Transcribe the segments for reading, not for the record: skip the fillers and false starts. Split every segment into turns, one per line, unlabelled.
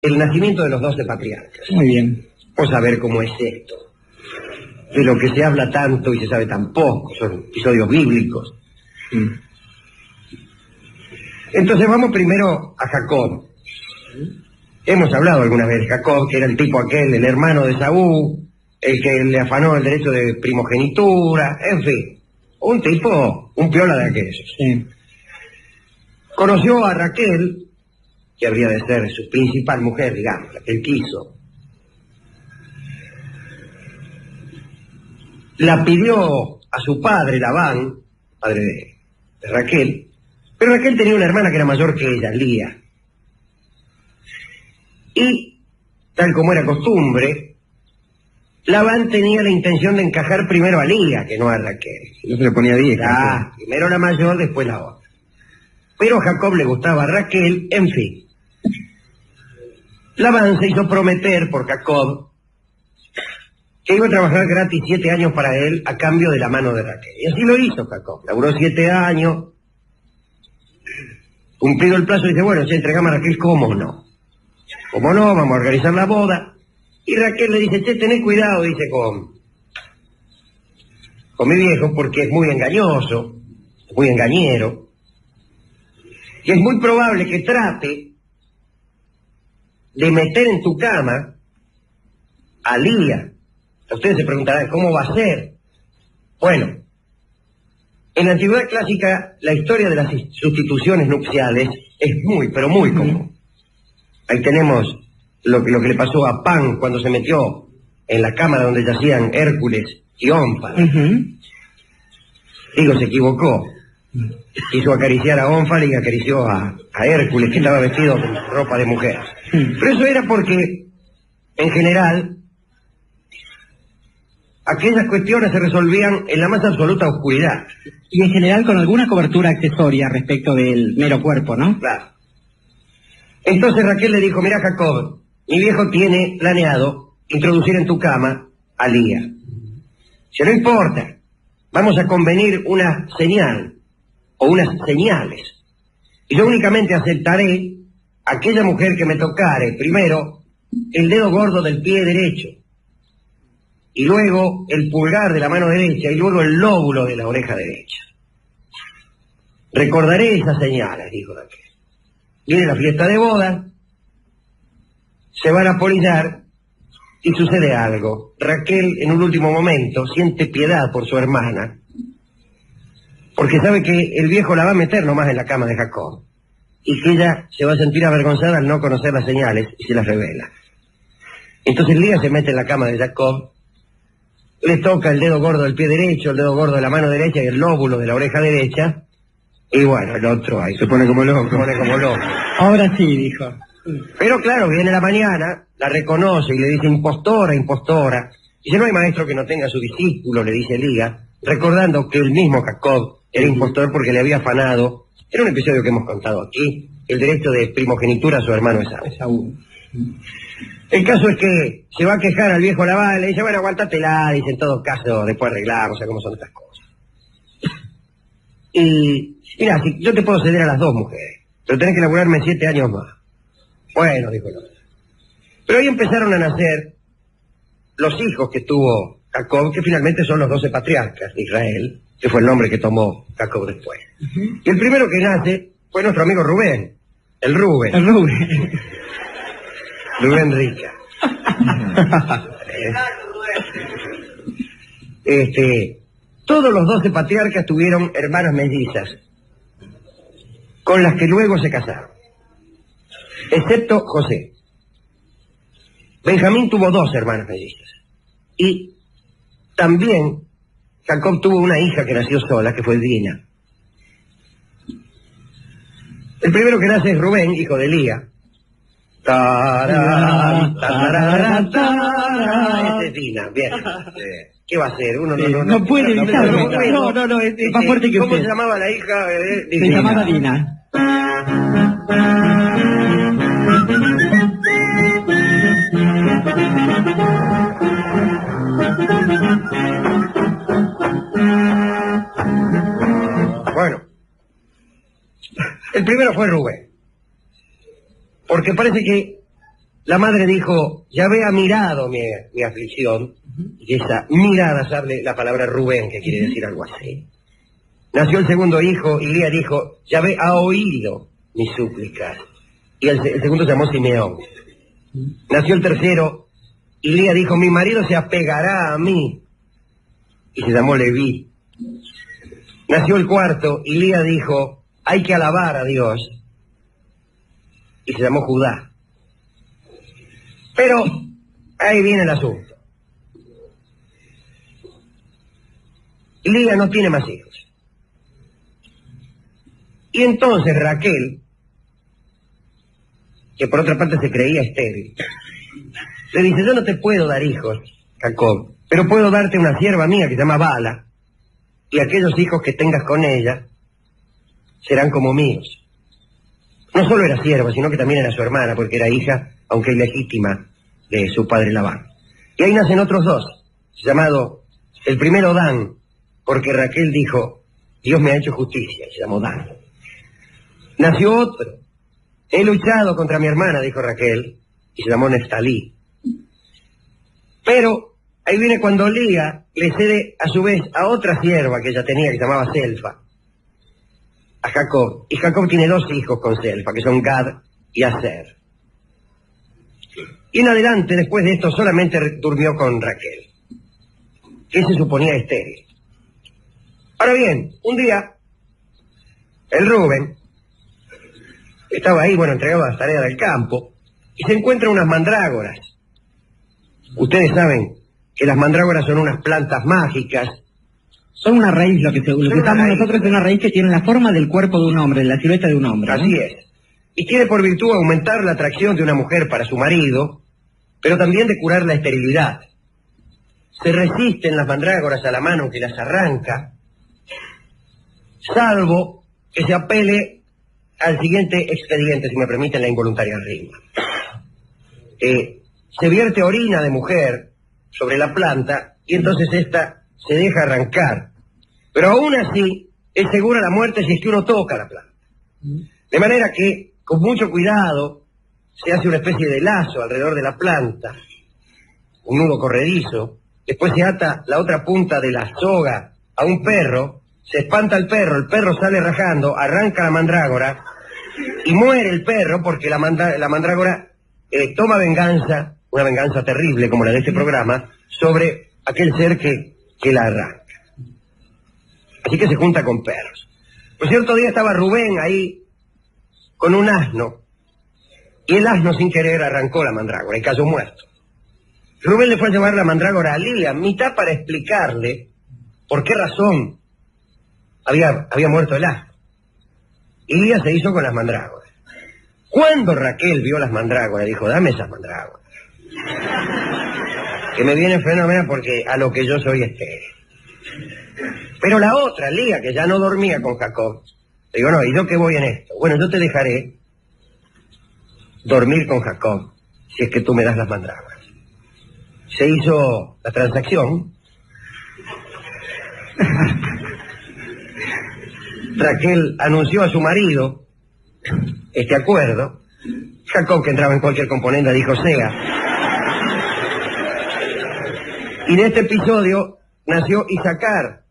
el nacimiento de los 12 patriarcas.
Muy bien.
Vamos a ver cómo es esto. De lo que se habla tanto y se sabe tan poco, son episodios bíblicos. Entonces vamos primero a Jacob. Hemos hablado alguna vez de Jacob, que era el tipo aquel, el hermano de Saúl, el que le afanó el derecho de primogenitura, en fin, un tipo, un piola de aquellos.
Sí.
Conoció a Raquel, que habría de ser su principal mujer, digamos, la que él quiso. La pidió a su padre, Labán, padre de Raquel, pero Raquel tenía una hermana que era mayor que ella, Lía. Y, tal como era costumbre, Labán tenía la intención de encajar primero a Lía, que no a Raquel.
No se le ponía 10.
Primero la mayor, después la otra. Pero a Jacob le gustaba a Raquel, en fin. Labán se hizo prometer por Jacob que iba a trabajar gratis 7 años para él a cambio de la mano de Raquel. Y así lo hizo Jacob. Laburó 7 años. Cumplido el plazo, dice, bueno, si entregamos a Raquel, ¿cómo no? ¿Cómo no? Vamos a organizar la boda. Y Raquel le dice, che, tenés cuidado, dice, con mi viejo, porque es muy engañoso, muy engañero. Y es muy probable que trate de meter en tu cama a Lía. Ustedes se preguntarán, ¿cómo va a ser? Bueno, en la antigüedad clásica, la historia de las sustituciones nupciales es muy, pero muy común. Ahí tenemos lo que le pasó a Pan cuando se metió en la cámara donde yacían Hércules y Ónfale. Digo, se equivocó. Quiso acariciar a Ónfale y acarició a Hércules, que estaba vestido con ropa de mujer. Pero eso era porque, en general, aquellas cuestiones se resolvían en la más absoluta oscuridad.
Y en general con alguna cobertura accesoria respecto del mero cuerpo, ¿no?
Claro. Entonces Raquel le dijo, mira Jacob, mi viejo tiene planeado introducir en tu cama a Lía. Si no importa, vamos a convenir una señal, o unas señales. Y yo únicamente aceptaré a aquella mujer que me tocare, primero, el dedo gordo del pie derecho, y luego el pulgar de la mano derecha, y luego el lóbulo de la oreja derecha. Recordaré esas señales, dijo Raquel. Viene la fiesta de boda, se van a polillar y sucede algo. Raquel, en un último momento, siente piedad por su hermana, porque sabe que el viejo la va a meter nomás en la cama de Jacob, y que ella se va a sentir avergonzada al no conocer las señales y se las revela. Entonces Lía se mete en la cama de Jacob, le toca el dedo gordo del pie derecho, el dedo gordo de la mano derecha y el lóbulo de la oreja derecha, y bueno, el otro ahí se pone como loco.
Ahora sí, dijo.
Pero claro, viene la mañana, la reconoce y le dice impostora, impostora. Dice, no hay maestro que no tenga su discípulo, le dice Lía, recordando que el mismo Jacob era impostor porque le había afanado, era un episodio que hemos contado aquí, el derecho de primogenitura a su hermano Esaú. El caso es que se va a quejar al viejo Labán, le dice, bueno, aguántatela, dice, en todo caso, después arreglamos, o sea, cómo son estas cosas. Y, mira, si yo te puedo ceder a las 2 mujeres, pero tenés que laburarme 7 años más. Bueno, dijo el otro. Pero ahí empezaron a nacer los hijos que tuvo Jacob, que finalmente son los 12 patriarcas de Israel, que fue el nombre que tomó Jacob después. Y el primero que nace fue nuestro amigo Rubén, el Rubén. Rubén Rica. Todos los 12 patriarcas tuvieron hermanas mellizas, con las que luego se casaron, excepto José. Benjamín tuvo 2 hermanas mellizas. Y también Jacob tuvo una hija que nació sola, que fue Dina. El primero que nace es Rubén, hijo de Lía. Ese es Dina, bien. ¿Qué va a hacer? Uno
no puede evitarlo. No, es más fuerte que usted.
¿Cómo se llamaba la hija?
Se llamaba Dina.
Bueno, el primero fue Rubén, porque parece que la madre dijo, Yahvé ha mirado mi aflicción, y esa mirada sabe la palabra Rubén, que quiere decir algo así. Nació el segundo hijo, y Lía dijo, Yahvé ha oído mis súplicas, y el segundo se llamó Simeón. Nació el tercero, y Lía dijo, mi marido se apegará a mí, y se llamó Leví. Nació el cuarto, y Lía dijo, hay que alabar a Dios, y se llamó Judá. Pero ahí viene el asunto. Lía no tiene más hijos. Y entonces Raquel, que por otra parte se creía estéril, le dice, yo no te puedo dar hijos, Jacob, pero puedo darte una sierva mía que se llama Bala, y aquellos hijos que tengas con ella serán como míos. No solo era sierva, sino que también era su hermana, porque era hija, aunque ilegítima, de su padre Labán. Y ahí nacen otros dos, llamado, el primero Dan, porque Raquel dijo, Dios me ha hecho justicia, y se llamó Dan. Nació otro, he luchado contra mi hermana, dijo Raquel, y se llamó Neftalí. Pero ahí viene cuando Lía le cede a su vez a otra sierva que ella tenía, que se llamaba Selfa, a Jacob. Y Jacob tiene dos hijos con Selfa, que son Gad y Aser. Y en adelante, después de esto, solamente durmió con Raquel, que se suponía estéril. Ahora bien, un día, el Rubén estaba ahí, entregaba las tareas del campo, y se encuentra unas mandrágoras. Ustedes saben que las mandrágoras son unas plantas mágicas.
Son una raíz, lo que usamos nosotros es una raíz que tiene la forma del cuerpo de un hombre, la silueta de un hombre.
Así es. Y tiene por virtud aumentar la atracción de una mujer para su marido, pero también de curar la esterilidad. Se resisten las mandrágoras a la mano que las arranca, salvo que se apele al siguiente expediente, si me permiten la involuntaria rima. Se vierte orina de mujer sobre la planta y entonces esta se deja arrancar. Pero aún así es segura la muerte si es que uno toca la planta. De manera que, con mucho cuidado, se hace una especie de lazo alrededor de la planta, un nudo corredizo, después se ata la otra punta de la soga a un perro, se espanta el perro sale rajando, arranca la mandrágora y muere el perro porque la mandrágora toma venganza, una venganza terrible como la de este programa, sobre aquel ser que la arranca. Así que se junta con perros. Pues cierto día estaba Rubén ahí con un asno, y el asno sin querer arrancó la mandrágora y cayó muerto. Rubén le fue a llevar la mandrágora a Lía, mitad para explicarle por qué razón había muerto el asno. Y Lía se hizo con las mandrágoras. Cuando Raquel vio las mandrágoras, dijo, dame esas mandrágoras, que me vienen fenomenal porque a lo que yo soy estéril. Pero la otra, Lía, que ya no dormía con Jacob, le digo, no, ¿y yo qué voy en esto? Bueno, yo te dejaré dormir con Jacob, si es que tú me das las mandrágoras. Se hizo la transacción. Raquel anunció a su marido este acuerdo. Jacob, que entraba en cualquier componente, dijo sea. Y de este episodio nació Isacar,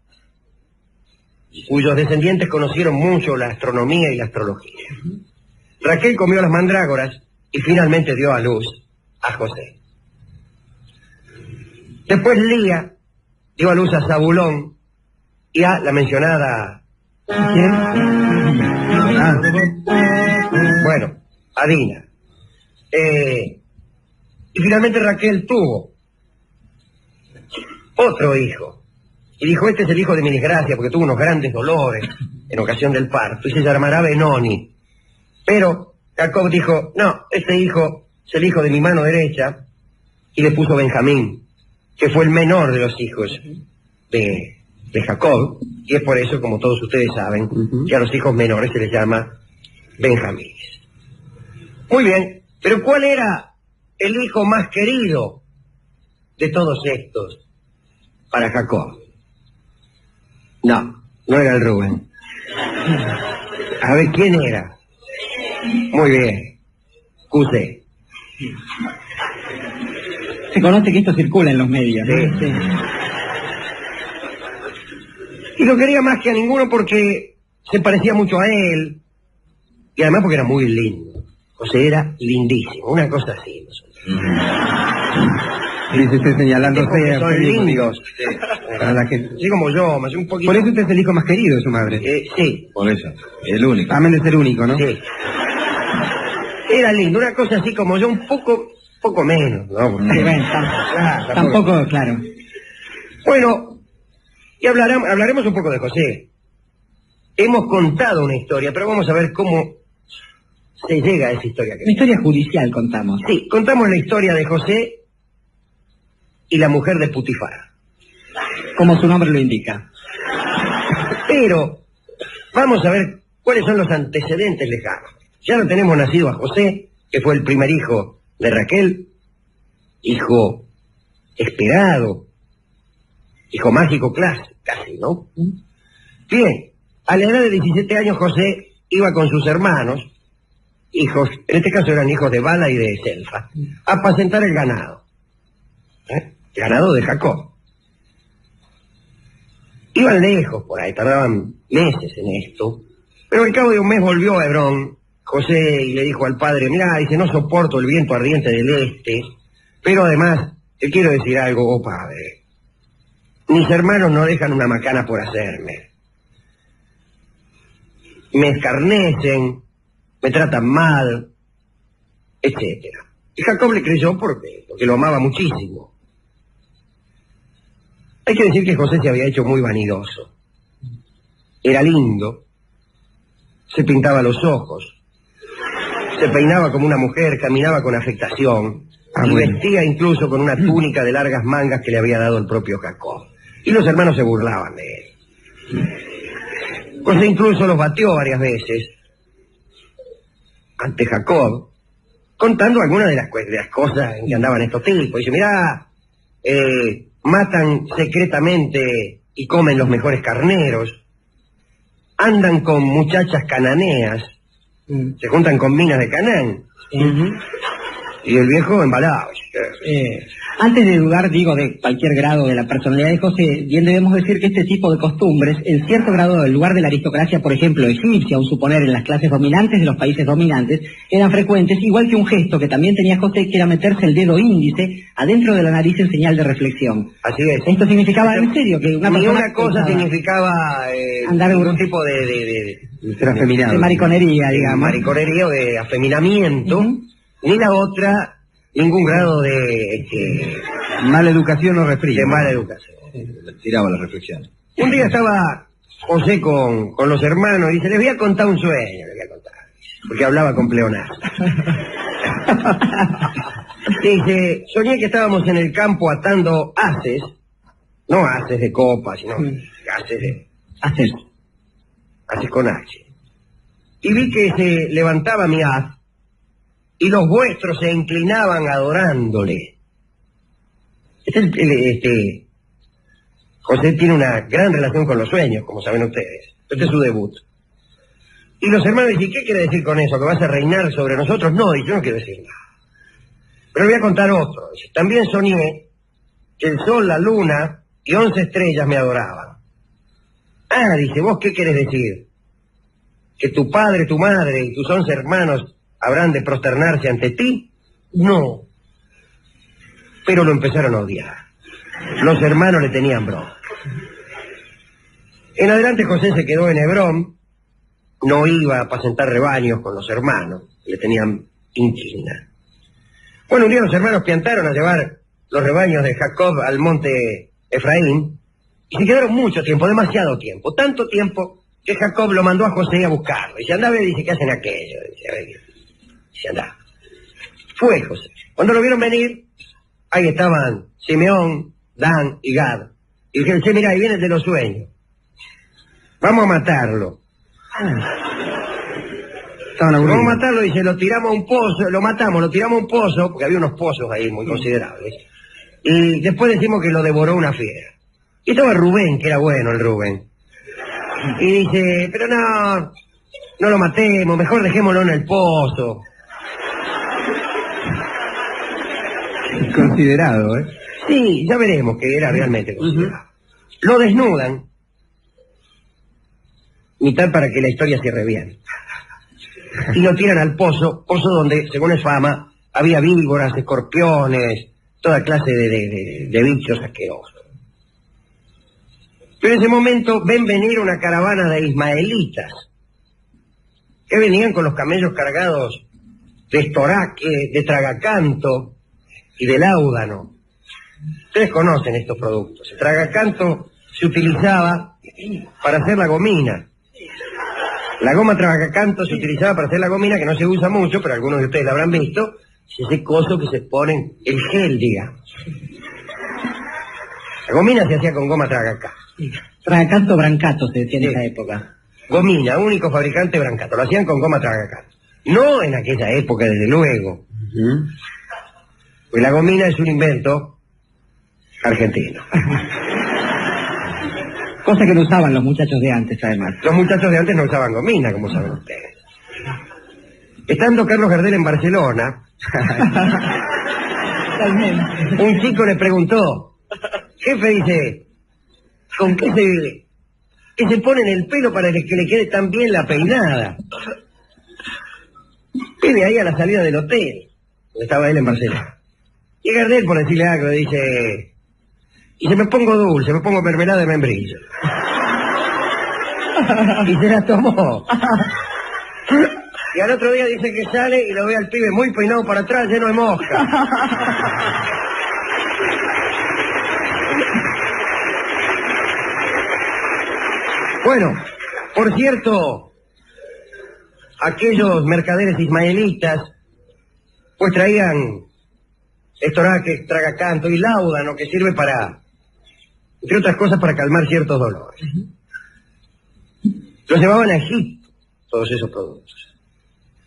cuyos descendientes conocieron mucho la astronomía y la astrología. Raquel comió las mandrágoras y finalmente dio a luz a José. Después Lía dio a luz a Zabulón y a la mencionada... ¿Quién? Bueno, a Dina. Y finalmente Raquel tuvo otro hijo. Y dijo, este es el hijo de mi desgracia, porque tuvo unos grandes dolores en ocasión del parto, y se llamará Benoni. Pero Jacob dijo, no, este hijo es el hijo de mi mano derecha, y le puso Benjamín, que fue el menor de los hijos de Jacob, y es por eso, como todos ustedes saben, que a los hijos menores se les llama Benjamín. Muy bien, pero ¿cuál era el hijo más querido de todos estos para Jacob? No era el Rubén. A ver, ¿quién era? Muy bien, José.
Se conoce que esto circula en los medios, ¿no?
Sí.
Sí.
Y lo quería más que a ninguno porque se parecía mucho a él, y además porque era muy lindo. José era lindísimo, una cosa así.
Dice usted señalándose
Son lindos.
para la gente.
Así como yo, más un poquito.
Por eso usted es el hijo más querido de su madre.
Sí,
Por eso, el único.
Amén de ser único, ¿no?
sí. Era lindo, una cosa así como yo, un poco menos, ¿no?
Sí, bueno, tampoco, claro.
Bueno, y hablaremos un poco de José. Hemos contado una historia, pero vamos a ver cómo se llega a esa historia.
Una historia judicial contamos.
Sí, contamos la historia de José y la mujer de Putifar.
Como su nombre lo indica.
Pero vamos a ver cuáles son los antecedentes lejanos. Ya lo tenemos nacido a José, que fue el primer hijo de Raquel, hijo esperado, hijo mágico casi, ¿no? Bien, a la edad de 17 años José iba con sus hermanos, hijos, en este caso eran hijos de Bala y de Selfa, a apacentar el ganado. El ganado de Jacob. Iban lejos por ahí, tardaban meses en esto, pero al cabo de un mes volvió a Hebrón José y le dijo al padre, mirá, dice, no soporto el viento ardiente del este, pero además, te quiero decir algo, oh padre, mis hermanos no dejan una macana por hacerme. Me escarnecen, me tratan mal, etcétera. Y Jacob le creyó porque lo amaba muchísimo. Hay que decir que José se había hecho muy vanidoso. Era lindo, se pintaba los ojos, se peinaba como una mujer, caminaba con afectación, y vestía incluso con una túnica de largas mangas que le había dado el propio Jacob. Y los hermanos se burlaban de él. José incluso los batió varias veces ante Jacob, contando algunas de las cosas en que andaban estos tipos. Dice, mirá, matan secretamente y comen los mejores carneros, andan con muchachas cananeas, se juntan con minas de Canaán. Y el viejo embalado.
Antes de dudar, digo, de cualquier grado de la personalidad de José, bien debemos decir que este tipo de costumbres, en cierto grado del lugar de la aristocracia, por ejemplo, egipcia, aun suponer en las clases dominantes de los países dominantes, eran frecuentes, igual que un gesto que también tenía José, que era meterse el dedo índice adentro de la nariz en señal de reflexión.
Así es.
Esto significaba, en serio, que una
Ni
persona
una cosa
pensaba,
significaba
andar
algún tipo de
afeminado.
de mariconería, digamos.
mariconería o de afeminamiento, ni la otra, ningún grado de
Mala educación o refrío.
de mala educación.
Tiraba la reflexión.
Un día estaba José con los hermanos y dice, les voy a contar un sueño, les voy a contar, porque hablaba con pleonasmo. Dice, soñé que estábamos en el campo atando haces, no haces de copa, sino haces de... Haces con H. Y vi que se levantaba mi haz y los vuestros se inclinaban adorándole. José tiene una gran relación con los sueños, como saben ustedes. Este es su debut. Y los hermanos dicen, ¿qué quiere decir con eso? ¿Que vas a reinar sobre nosotros? No, dice, yo no quiero decir nada. Pero le voy a contar otro. Dice, también soñé que el sol, la luna y 11 estrellas me adoraban. Ah, dice, ¿vos qué querés decir? ¿Que tu padre, tu madre y tus 11 hermanos habrán de prosternarse ante ti? No. Pero lo empezaron a odiar. Los hermanos le tenían bronca. En adelante José se quedó en Hebrón, no iba a apacentar rebaños con los hermanos, le tenían inquina. Bueno, un día los hermanos piantaron a llevar los rebaños de Jacob al monte Efraín, y se quedaron mucho tiempo, demasiado tiempo, tanto tiempo que Jacob lo mandó a José a buscarlo. Dice, andá a ver, dice, ¿qué hacen aquello? Dice, andá. Fue José. Cuando lo vieron venir, ahí estaban Simeón, Dan y Gad. Y dijeron, che, mira, ahí viene el de los sueños. Vamos a matarlo. Vamos a matarlo, dice, lo tiramos a un pozo, lo matamos, lo tiramos a un pozo, porque había unos pozos ahí muy considerables. Y después decimos que lo devoró una fiera. Y estaba Rubén, que era bueno el Rubén. Y dice, pero no lo matemos, mejor dejémoslo en el pozo.
Considerado, ¿eh?
Sí, ya veremos que era realmente considerado. Lo desnudan, mitad para que la historia cierre bien. Y lo tiran al pozo donde, según es fama, había víboras, escorpiones, toda clase de bichos asquerosos. Pero en ese momento ven venir una caravana de ismaelitas, que venían con los camellos cargados de estoraque, de tragacanto y de láudano. Ustedes conocen estos productos. El tragacanto se utilizaba para hacer la gomina. La goma tragacanto se utilizaba para hacer la gomina, que no se usa mucho, pero algunos de ustedes la habrán visto. Es ese coso que se ponen, el gel, digamos. La gomina se hacía con goma tragacanto.
Tragacanto brancato se decía en esa época.
Gomina, único fabricante brancato. Lo hacían con goma tragacanto. No en aquella época, desde luego. Pues la gomina es un invento argentino.
Cosa que no usaban los muchachos de antes, además.
Los muchachos de antes no usaban gomina, como saben ustedes. Estando Carlos Gardel en Barcelona, un chico le preguntó, jefe, dice, ¿con qué se pone en el pelo para que le quede tan bien la peinada? Vive ahí a la salida del hotel, donde estaba él en Barcelona. Y Gardel, por decirle algo, dice, y se me pongo dulce, me pongo mermelada de membrillo. Y se la tomó. Y al otro día dice que sale y lo ve al pibe muy peinado para atrás, lleno de mosca. Bueno, por cierto, aquellos mercaderes ismaelitas pues traían estoraque, tragacanto y láudano, que sirve para, entre otras cosas, para calmar ciertos dolores. Los llevaban a Egipto, todos esos productos.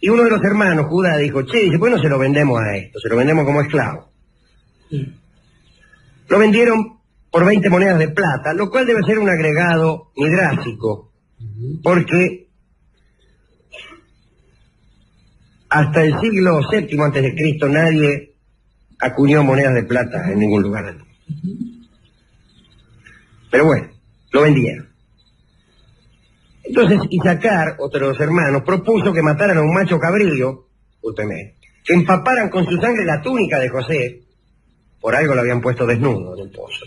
Y uno de los hermanos, Judá, dijo, che, dice, pues no se lo vendemos a esto, se lo vendemos como esclavo. Lo vendieron por 20 monedas de plata, lo cual debe ser un agregado midrásico, porque hasta el siglo VII antes de Cristo nadie acuñó monedas de plata en ningún lugar del mundo. Pero bueno, lo vendieron. Entonces Isacar, otro de los hermanos, propuso que mataran a un macho cabrío, últimamente, que empaparan con su sangre la túnica de José, por algo lo habían puesto desnudo en el pozo,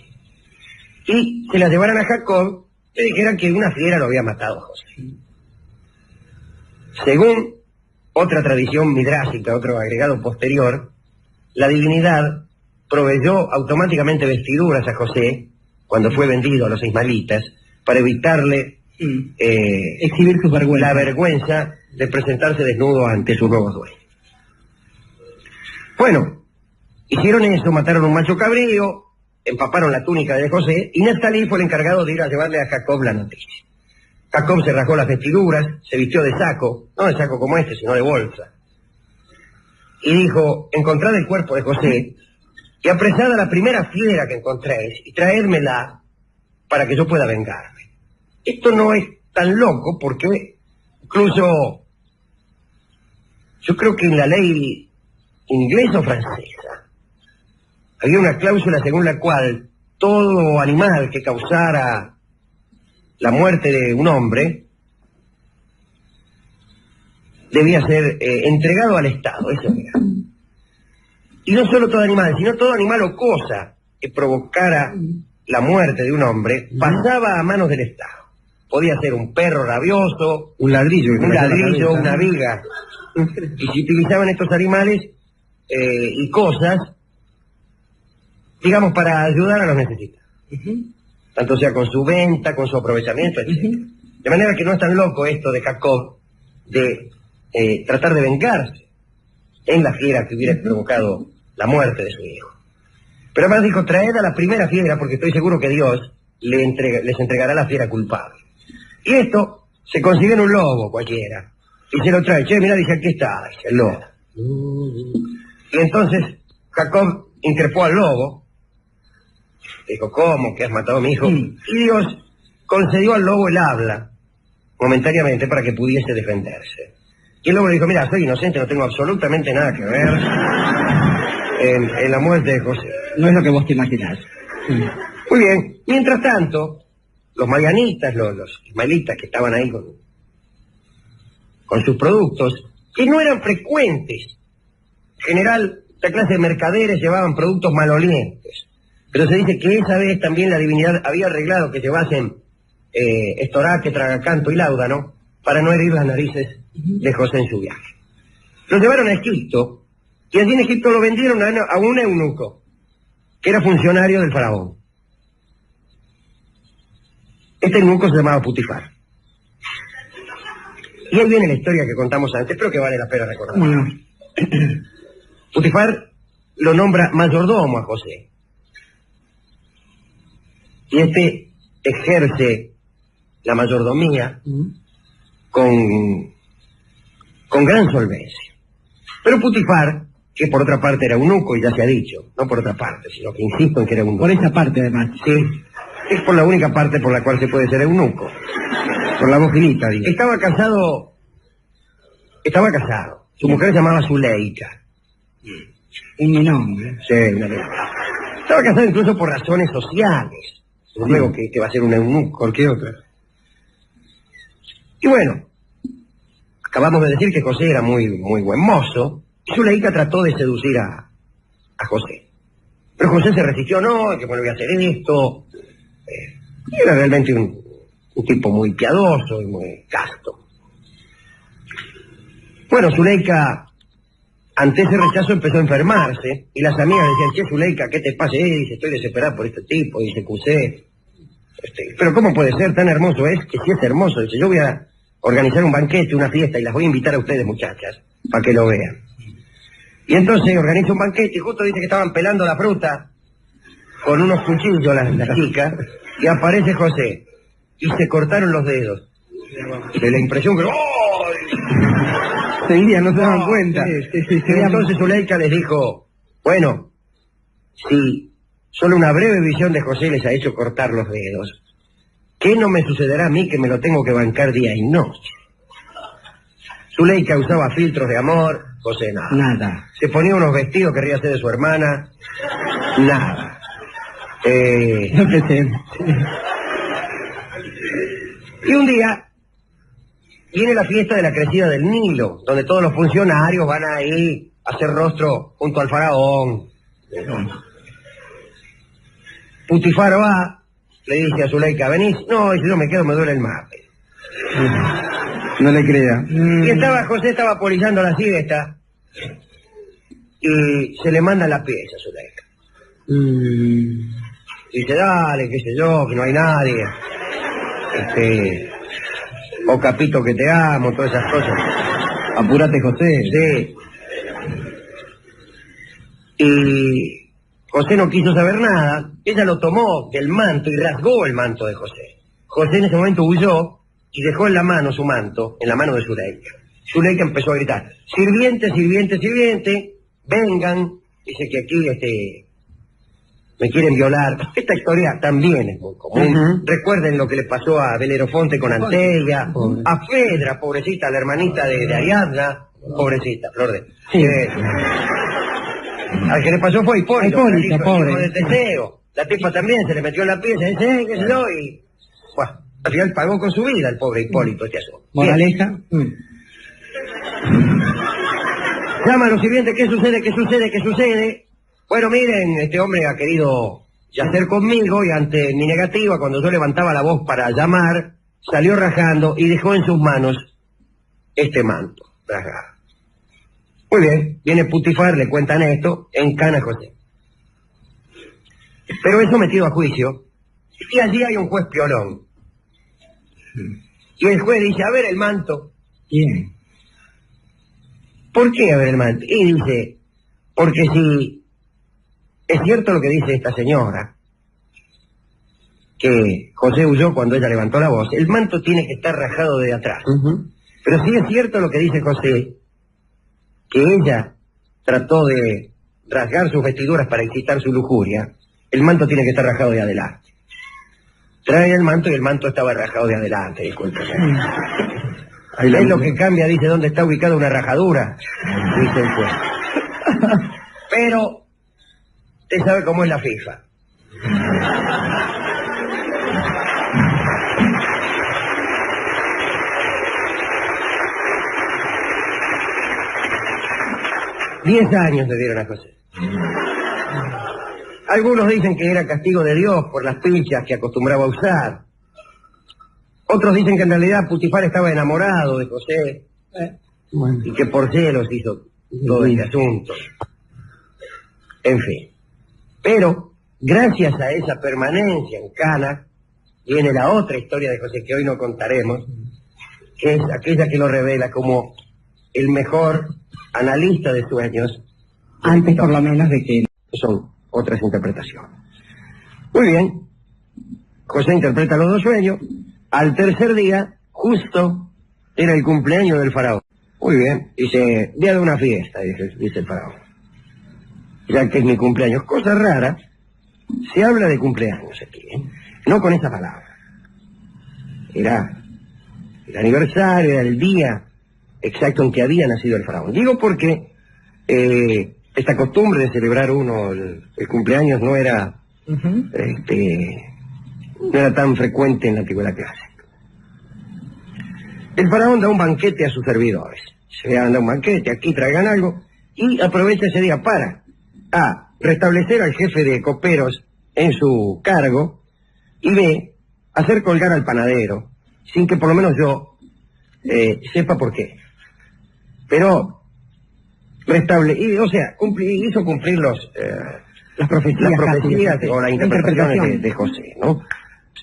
y se la llevaran a Jacob, le dijeran que una fiera lo había matado a José. Según otra tradición midrásica, otro agregado posterior, la divinidad proveyó automáticamente vestiduras a José cuando fue vendido a los ismaelitas para evitarle
exhibir su vergüenza.
La vergüenza de presentarse desnudo ante sus nuevos dueños. Bueno, hicieron eso, mataron a un macho cabrío, empaparon la túnica de José, y Neftalí fue el encargado de ir a llevarle a Jacob la noticia. Jacob se rasgó las vestiduras, se vistió de saco, no de saco como este, sino de bolsa, y dijo, encontrad el cuerpo de José, y apresad a la primera fiera que encontréis, y traédmela para que yo pueda vengarme. Esto no es tan loco, porque incluso yo creo que en la ley inglesa o francesa había una cláusula según la cual todo animal que causara la muerte de un hombre debía ser entregado al Estado, eso era. Y no solo todo animal, sino todo animal o cosa que provocara la muerte de un hombre pasaba a manos del Estado. Podía ser un perro rabioso,
un ladrillo,
una viga. Y si utilizaban estos animales y cosas, digamos, para ayudar a los necesitados. Tanto sea con su venta, con su aprovechamiento, etc. De manera que no es tan loco esto de Jacob de tratar de vengarse en la fiera que hubiera provocado la muerte de su hijo. Pero además dijo, traed a la primera fiera porque estoy seguro que Dios les entregará la fiera culpable. Y esto se consigue en un lobo cualquiera. Y se lo trae. Che, mira, dice, aquí está, dice, el lobo. Y entonces Jacob increpó al lobo. Dijo, ¿cómo? ¿Que has matado a mi hijo? Y Dios concedió al lobo el habla, momentáneamente, para que pudiese defenderse. Y el lobo le dijo, mira, soy inocente, no tengo absolutamente nada que ver. en la muerte de José.
No es lo que vos te imaginás.
Muy bien. Mientras tanto, los marianitas, los ismaelitas que estaban ahí con sus productos, que no eran frecuentes. En general, esta clase de mercaderes llevaban productos malolientes. Pero se dice que esa vez también la divinidad había arreglado que llevasen estoraque, tragacanto y láudano para no herir las narices de José en su viaje. Lo llevaron a Egipto y allí en Egipto lo vendieron a un eunuco que era funcionario del faraón. Este eunuco se llamaba Putifar. Y ahí viene la historia que contamos antes, pero que vale la pena recordar.
Bueno.
Putifar lo nombra mayordomo a José. Y este ejerce la mayordomía con gran solvencia. Pero Putifar, que por otra parte era eunuco, y ya se ha dicho, no por otra parte, sino que insisto en que era eunuco.
Por esa parte, además.
Sí, es por la única parte por la cual se puede ser eunuco.
Por la voz finita, digo.
Estaba casado. Su mujer se llamaba Zuleika.
En mi nombre.
Sí, una vez. Estaba casado incluso por razones sociales. Luego que va a ser un eunuco.
¿Por qué otra?
Y bueno, acabamos de decir que José era muy buen mozo. Y Zuleika trató de seducir a José. Pero José se resistió, no, que bueno, voy a hacer esto. Era realmente un tipo muy piadoso y muy casto. Bueno, Zuleika, ante ese rechazo, empezó a enfermarse. Y las amigas decían, che, Zuleika, ¿qué te pasa? Dice, estoy desesperada por este tipo. Dice, Cusé. Pero ¿cómo puede ser? Tan hermoso es que sí es hermoso. Dice, yo voy a organizar un banquete, una fiesta, y las voy a invitar a ustedes, muchachas, para que lo vean. Y entonces organiza un banquete y justo dice que estaban pelando la fruta con unos cuchillos las chicas, y aparece José. Y se cortaron los dedos. De la impresión que... ¡Oh!
Seguían, no se daban cuenta.
Y entonces Zuleika les dijo, bueno, si solo una breve visión de José les ha hecho cortar los dedos, ¿qué no me sucederá a mí que me lo tengo que bancar día y noche? Zuleika usaba filtros de amor, José nada.
Nada.
Se ponía unos vestidos que quería ser de su hermana, nada.
No pensé.
Y un día viene la fiesta de la crecida del Nilo, donde todos los funcionarios van ahí a hacer rostro junto al faraón. Putifar va, le dice a Zuleika, ¿venís? No, dice, yo me quedo, me duele el mate.
No le crea.
Y José estaba polizando la siesta y se le manda la pieza a Zuleika. Dice, dale, qué sé yo, que no hay nadie. O Capito que te amo, todas esas cosas.
Apúrate, José.
Sí. Y José no quiso saber nada. Ella lo tomó del manto y rasgó el manto de José. José en ese momento huyó y dejó en la mano su manto, en la mano de Zuleika. Zuleika empezó a gritar, sirviente, sirviente, sirviente, vengan. Dice que aquí me quieren violar. Esta historia también es muy común. Recuerden lo que le pasó a Belerofonte con Antella, a Fedra, pobrecita, la hermanita de Ariadna, pobrecita, Flor de...
Sí.
Al que le pasó fue a Hipólito,
pobre.
hijo de Teseo. La tipa también se le metió en la pieza, dice, qué sé yo, y... Bueno, al final pagó con su vida el pobre Hipólito, este asunto.
Moraleja.
Llama a los sirvientes, ¿qué sucede, qué sucede, qué sucede? Bueno, miren, este hombre ha querido yacer conmigo y ante mi negativa, cuando yo levantaba la voz para llamar, salió rajando y dejó en sus manos este manto, rasgado. Muy bien, viene Putifar, le cuentan esto, encana a José. Pero es sometido a juicio y allí hay un juez piolón. Y el juez dice, a ver el manto.
Bien.
¿Por qué a ver el manto? Y dice, porque si es cierto lo que dice esta señora, que José huyó cuando ella levantó la voz, el manto tiene que estar rajado de atrás. Pero si es cierto lo que dice José, que ella trató de rasgar sus vestiduras para excitar su lujuria, el manto tiene que estar rajado de adelante. Trae el manto y el manto estaba rajado de adelante, discúlpeme. Es lo que cambia, dice, dónde está ubicada una rajadura, dice el juez. Pero Usted sabe cómo es la FIFA. Diez años le dieron a José. Algunos dicen que era castigo de Dios por las pilchas que acostumbraba a usar. Otros dicen que en realidad Putifar estaba enamorado de José y que por celos hizo todo este asunto. En fin. Pero, gracias a esa permanencia en Cana, viene la otra historia de José que hoy no contaremos, que es aquella que lo revela como el mejor analista de sueños.
Antes por lo menos de que...
Son otras interpretaciones. Muy bien. José interpreta los dos sueños. Al tercer día, justo, era el cumpleaños del faraón. Muy bien. Dice, día de una fiesta, dice el faraón. Ya que es mi cumpleaños. Cosa rara, se habla de cumpleaños aquí, ¿eh? No con esa palabra. Era el aniversario, era el día exacto en que había nacido el faraón. Digo porque esta costumbre de celebrar uno el cumpleaños no era no era tan frecuente en la antigüedad clásica. El faraón da un banquete a sus servidores. Se anda un banquete, aquí traigan algo, y aprovecha ese día para restablecer al jefe de coperos en su cargo, y B, hacer colgar al panadero, sin que por lo menos yo sepa por qué. Pero hizo cumplir las profecías o las interpretaciones de José, ¿no?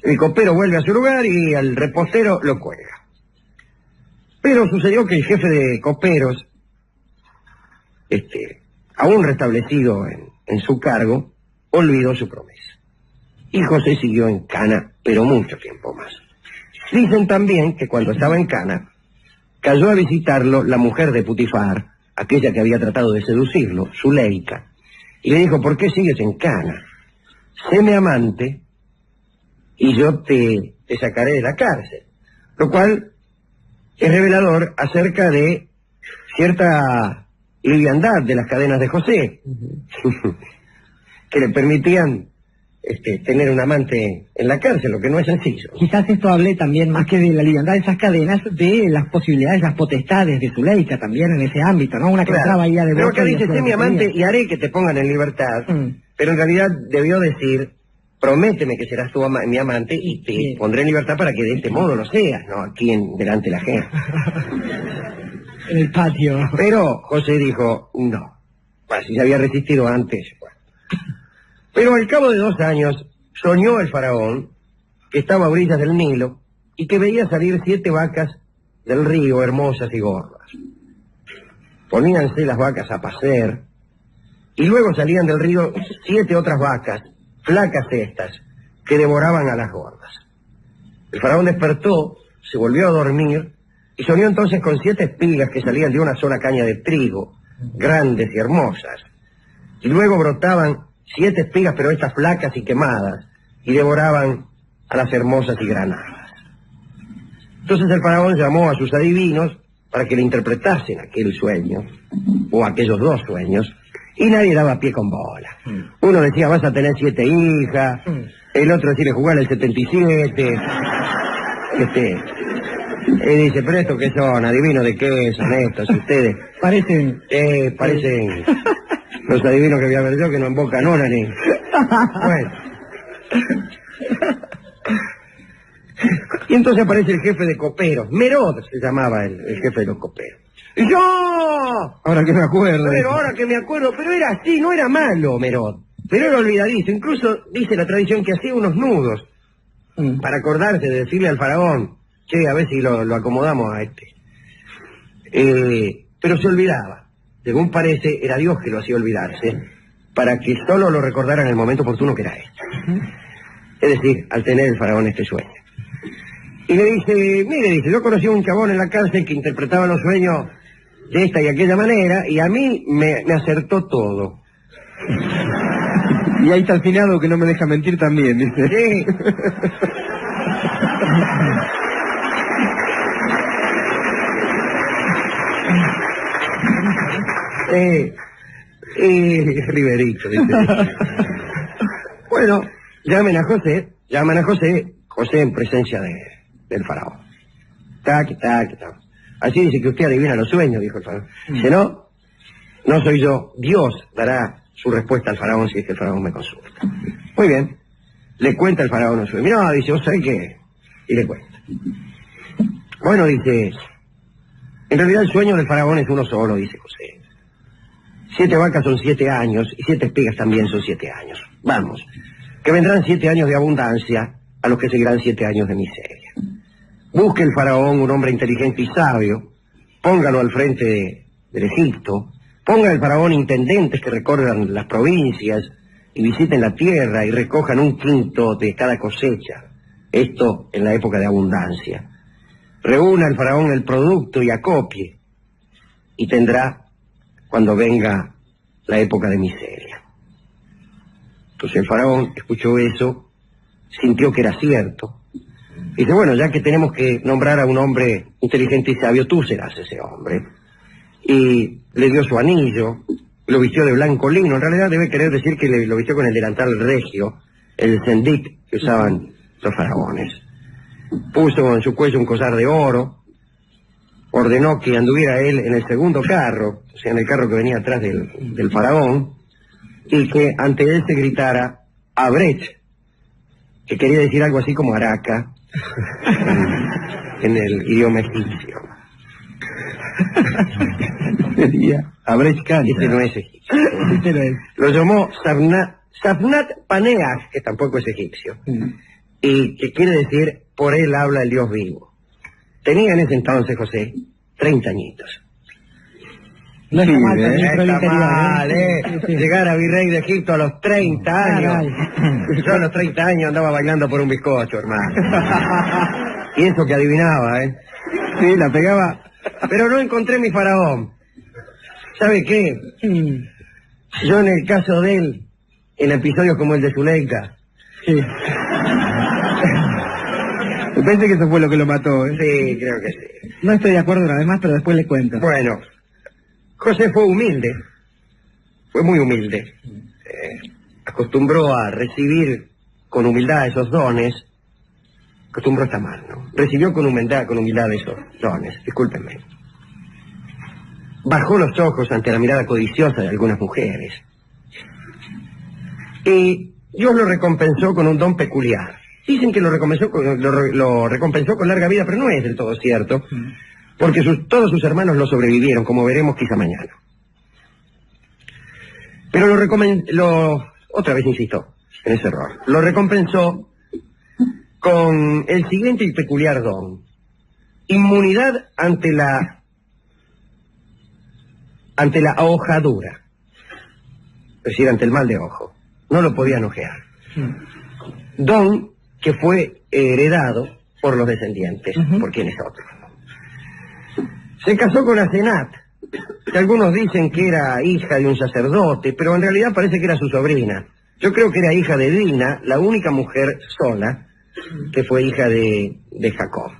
El copero vuelve a su lugar y al repostero lo cuelga. Pero sucedió que el jefe de coperos, aún restablecido en su cargo, olvidó su promesa. Y José siguió en Cana, pero mucho tiempo más. Dicen también que cuando estaba en Cana, cayó a visitarlo la mujer de Putifar, aquella que había tratado de seducirlo, Zuleika, y le dijo, ¿por qué sigues en Cana? Séme amante y yo te sacaré de la cárcel. Lo cual es revelador acerca de cierta liviandad de las cadenas de José, que le permitían tener un amante en la cárcel, lo que no es sencillo.
Quizás esto hable también, más que de la liviandad de esas cadenas, de las posibilidades, las potestades de Zuleika también en ese ámbito, ¿no? Una que entraba ahí a de
pero acá dice, sé mi amante y haré que te pongan en libertad, pero en realidad debió decir, prométeme que serás tú mi amante y te pondré en libertad para que de este modo lo seas, ¿no? Aquí delante de la gente.
En el patio.
Pero José dijo, no. Pues si se había resistido antes. Bueno. Pero al cabo de 2 años, soñó el faraón que estaba a orillas del Nilo y que veía salir 7 vacas del río, hermosas y gordas. Poníanse las vacas a pacer y luego salían del río 7 otras vacas, flacas estas, que devoraban a las gordas. El faraón despertó, se volvió a dormir y soñó entonces con 7 espigas que salían de una sola caña de trigo, grandes y hermosas. Y luego brotaban 7 espigas, pero estas flacas y quemadas, y devoraban a las hermosas y granadas. Entonces el faraón llamó a sus adivinos para que le interpretasen aquel sueño, o aquellos 2 sueños, y nadie daba pie con bola. Uno decía, vas a tener 7 hijas, el otro decía, jugar el 77, y dice, pero ¿estos qué son? ¿Adivinos de qué son estos? Ustedes
parecen
los adivinos que voy a ver yo, que no invocan una ni... Bueno. Y entonces aparece el jefe de coperos, Merod se llamaba el jefe de los coperos. ¡Y yo!
Ahora que me acuerdo.
Pero era así, no era malo Merod, pero era olvidadizo. Incluso dice la tradición que hacía unos nudos para acordarse de decirle al faraón, che, a ver si lo acomodamos a este. Pero se olvidaba. Según parece, era Dios que lo hacía olvidarse, para que solo lo recordara en el momento oportuno que era este. Es decir, al tener el faraón este sueño. Y le dice, mire, yo conocí a un chabón en la cárcel que interpretaba los sueños de esta y aquella manera, y a mí me acertó todo.
Y ahí está el finado que no me deja mentir también, dice.
Sí. Riverito, dice. Bueno, llaman a José, José en presencia del faraón. Tac. Así dice que usted adivina los sueños, dijo el faraón. Dice, no soy yo, Dios dará su respuesta al faraón si es que el faraón me consulta. Muy bien, le cuenta el faraón los sueños. No, dice, ¿vos sabés qué? Y le cuenta. Bueno, dice, en realidad el sueño del faraón es uno solo, dice José. 7 vacas son 7 años y 7 espigas también son 7 años. Vamos, que vendrán 7 años de abundancia a los que seguirán 7 años de miseria. Busque el faraón un hombre inteligente y sabio, póngalo al frente del Egipto, ponga al faraón intendentes que recorran las provincias y visiten la tierra y recojan 1/5 de cada cosecha. Esto en la época de abundancia. Reúna el faraón el producto y acopie, y tendrá cuando venga la época de miseria. Entonces el faraón escuchó eso, sintió que era cierto, y dice, bueno, ya que tenemos que nombrar a un hombre inteligente y sabio, tú serás ese hombre. Y le dio su anillo, lo vistió de blanco lino, en realidad debe querer decir que lo vistió con el delantal regio, el sendit que usaban los faraones. Puso en su cuello un collar de oro, ordenó que anduviera él en el segundo carro, o sea, en el carro que venía atrás del faraón, y que ante él se gritara Abret, que quería decir algo así como Araca, en el idioma egipcio.
Sería Abret Khan.
Ese no es egipcio. Lo llamó Safnat Paneah, que tampoco es egipcio, y que quiere decir, por él habla el Dios vivo. Tenía en ese entonces, José, 30 añitos.
No está mal,
Llegar a virrey de Egipto a los 30 años. Yo a los 30 años andaba bailando por un bizcocho, hermano. Y eso que adivinaba,
Sí, la pegaba.
Pero no encontré mi faraón. ¿Sabe qué? Yo en el caso de él, en episodios como el de Zuleika,
Pensé que eso fue lo que lo mató,
sí, creo que sí.
No estoy de acuerdo una vez más, pero después le cuento.
Bueno, José fue humilde, fue muy humilde. Acostumbró a recibir con humildad esos dones. Acostumbró está mal, ¿no? Recibió con humildad esos dones, discúlpenme. Bajó los ojos ante la mirada codiciosa de algunas mujeres. Y Dios lo recompensó con un don peculiar. Dicen que lo recompensó con larga vida, pero no es del todo cierto, porque todos sus hermanos lo sobrevivieron, como veremos quizá mañana. Pero otra vez insisto en ese error, lo recompensó con el siguiente y peculiar don: inmunidad ante la ahojadura, es decir, ante el mal de ojo. No lo podían ojear. Don que fue heredado por los descendientes, por quienes otros. Se casó con Asenat, que algunos dicen que era hija de un sacerdote, pero en realidad parece que era su sobrina. Yo creo que era hija de Dina, la única mujer sola que fue hija de Jacob.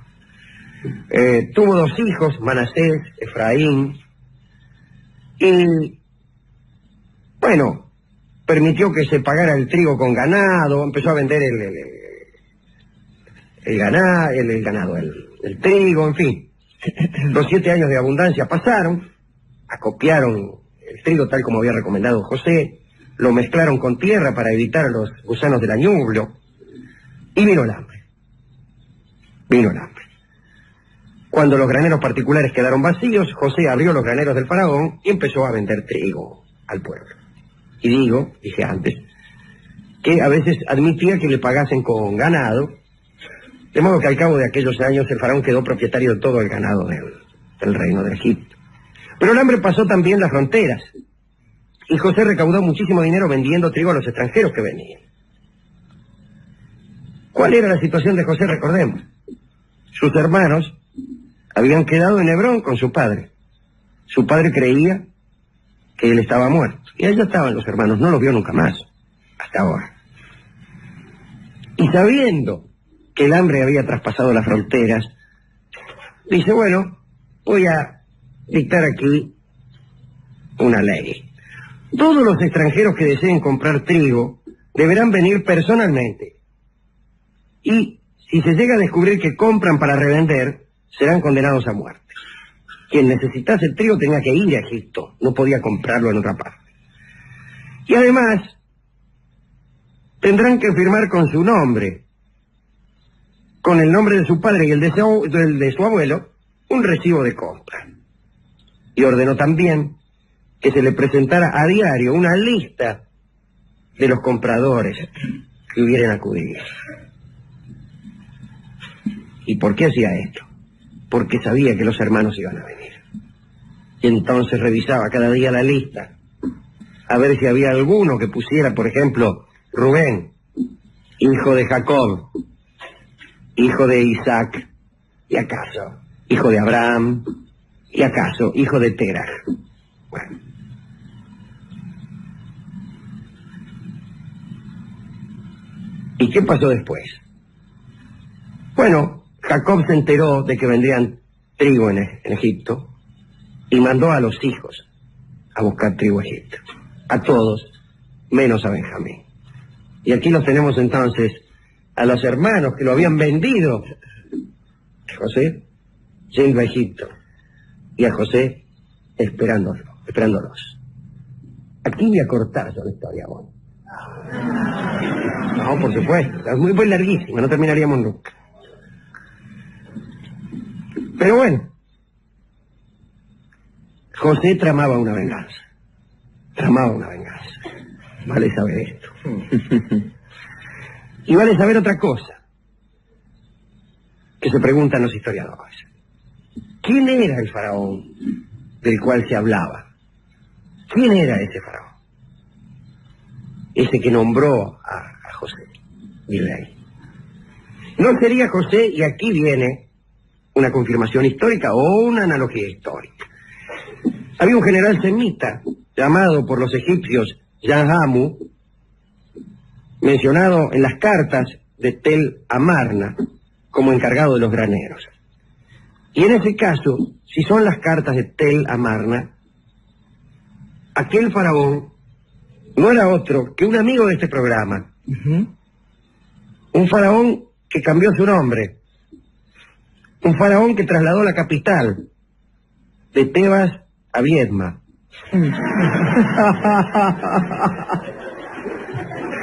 Tuvo 2 hijos, Manasés, Efraín, y bueno, permitió que se pagara el trigo con ganado, empezó a vender el trigo, en fin. Los 7 años de abundancia pasaron, acopiaron el trigo tal como había recomendado José, lo mezclaron con tierra para evitar los gusanos del añublo, y vino el hambre. Cuando los graneros particulares quedaron vacíos, José abrió los graneros del faraón y empezó a vender trigo al pueblo. Y dije antes, que a veces admitía que le pagasen con ganado, de modo que al cabo de aquellos años el faraón quedó propietario de todo el ganado del reino de Egipto. Pero el hambre pasó también las fronteras, y José recaudó muchísimo dinero vendiendo trigo a los extranjeros que venían. ¿Cuál era la situación de José? Recordemos. Sus hermanos habían quedado en Hebrón con su padre. Su padre creía que él estaba muerto. Y allá estaban los hermanos, no los vio nunca más, hasta ahora. Y sabiendo que el hambre había traspasado las fronteras, dice, bueno, voy a dictar aquí una ley. Todos los extranjeros que deseen comprar trigo deberán venir personalmente. Y si se llega a descubrir que compran para revender, serán condenados a muerte. Quien necesitase el trigo tenía que ir a Egipto, no podía comprarlo en otra parte. Y además, tendrán que firmar con su nombre, con el nombre de su padre y el de su abuelo, un recibo de compra. Y ordenó también que se le presentara a diario una lista de los compradores que hubieran acudido. ¿Y por qué hacía esto? Porque sabía que los hermanos iban a venir. Y entonces revisaba cada día la lista, a ver si había alguno que pusiera, por ejemplo, Rubén, hijo de Jacob, hijo de Isaac, y acaso, hijo de Abraham, y acaso, hijo de Terah. Bueno. ¿Y qué pasó después? Bueno, Jacob se enteró de que vendrían trigo en Egipto y mandó a los hijos a buscar trigo a Egipto. A todos, menos a Benjamín. Y aquí los tenemos entonces a los hermanos que lo habían vendido. José yendo a Egipto y a José esperándolos. Aquí voy a cortar yo la historia, bueno. No, por supuesto, es muy larguísima, no terminaríamos nunca. Pero bueno, José tramaba una venganza. Vale saber esto. Y vale saber otra cosa que se preguntan los historiadores. ¿Quién era el faraón del cual se hablaba? ¿Quién era ese faraón? Ese que nombró a José, mi rey. No sería José, y aquí viene una confirmación histórica o una analogía histórica. Había un general semita llamado por los egipcios Yanhamu, mencionado en las cartas de Tel Amarna como encargado de los graneros. Y en ese caso, si son las cartas de Tel Amarna, aquel faraón no era otro que un amigo de este programa. Un faraón que cambió su nombre. Un faraón que trasladó la capital de Tebas a Viedma.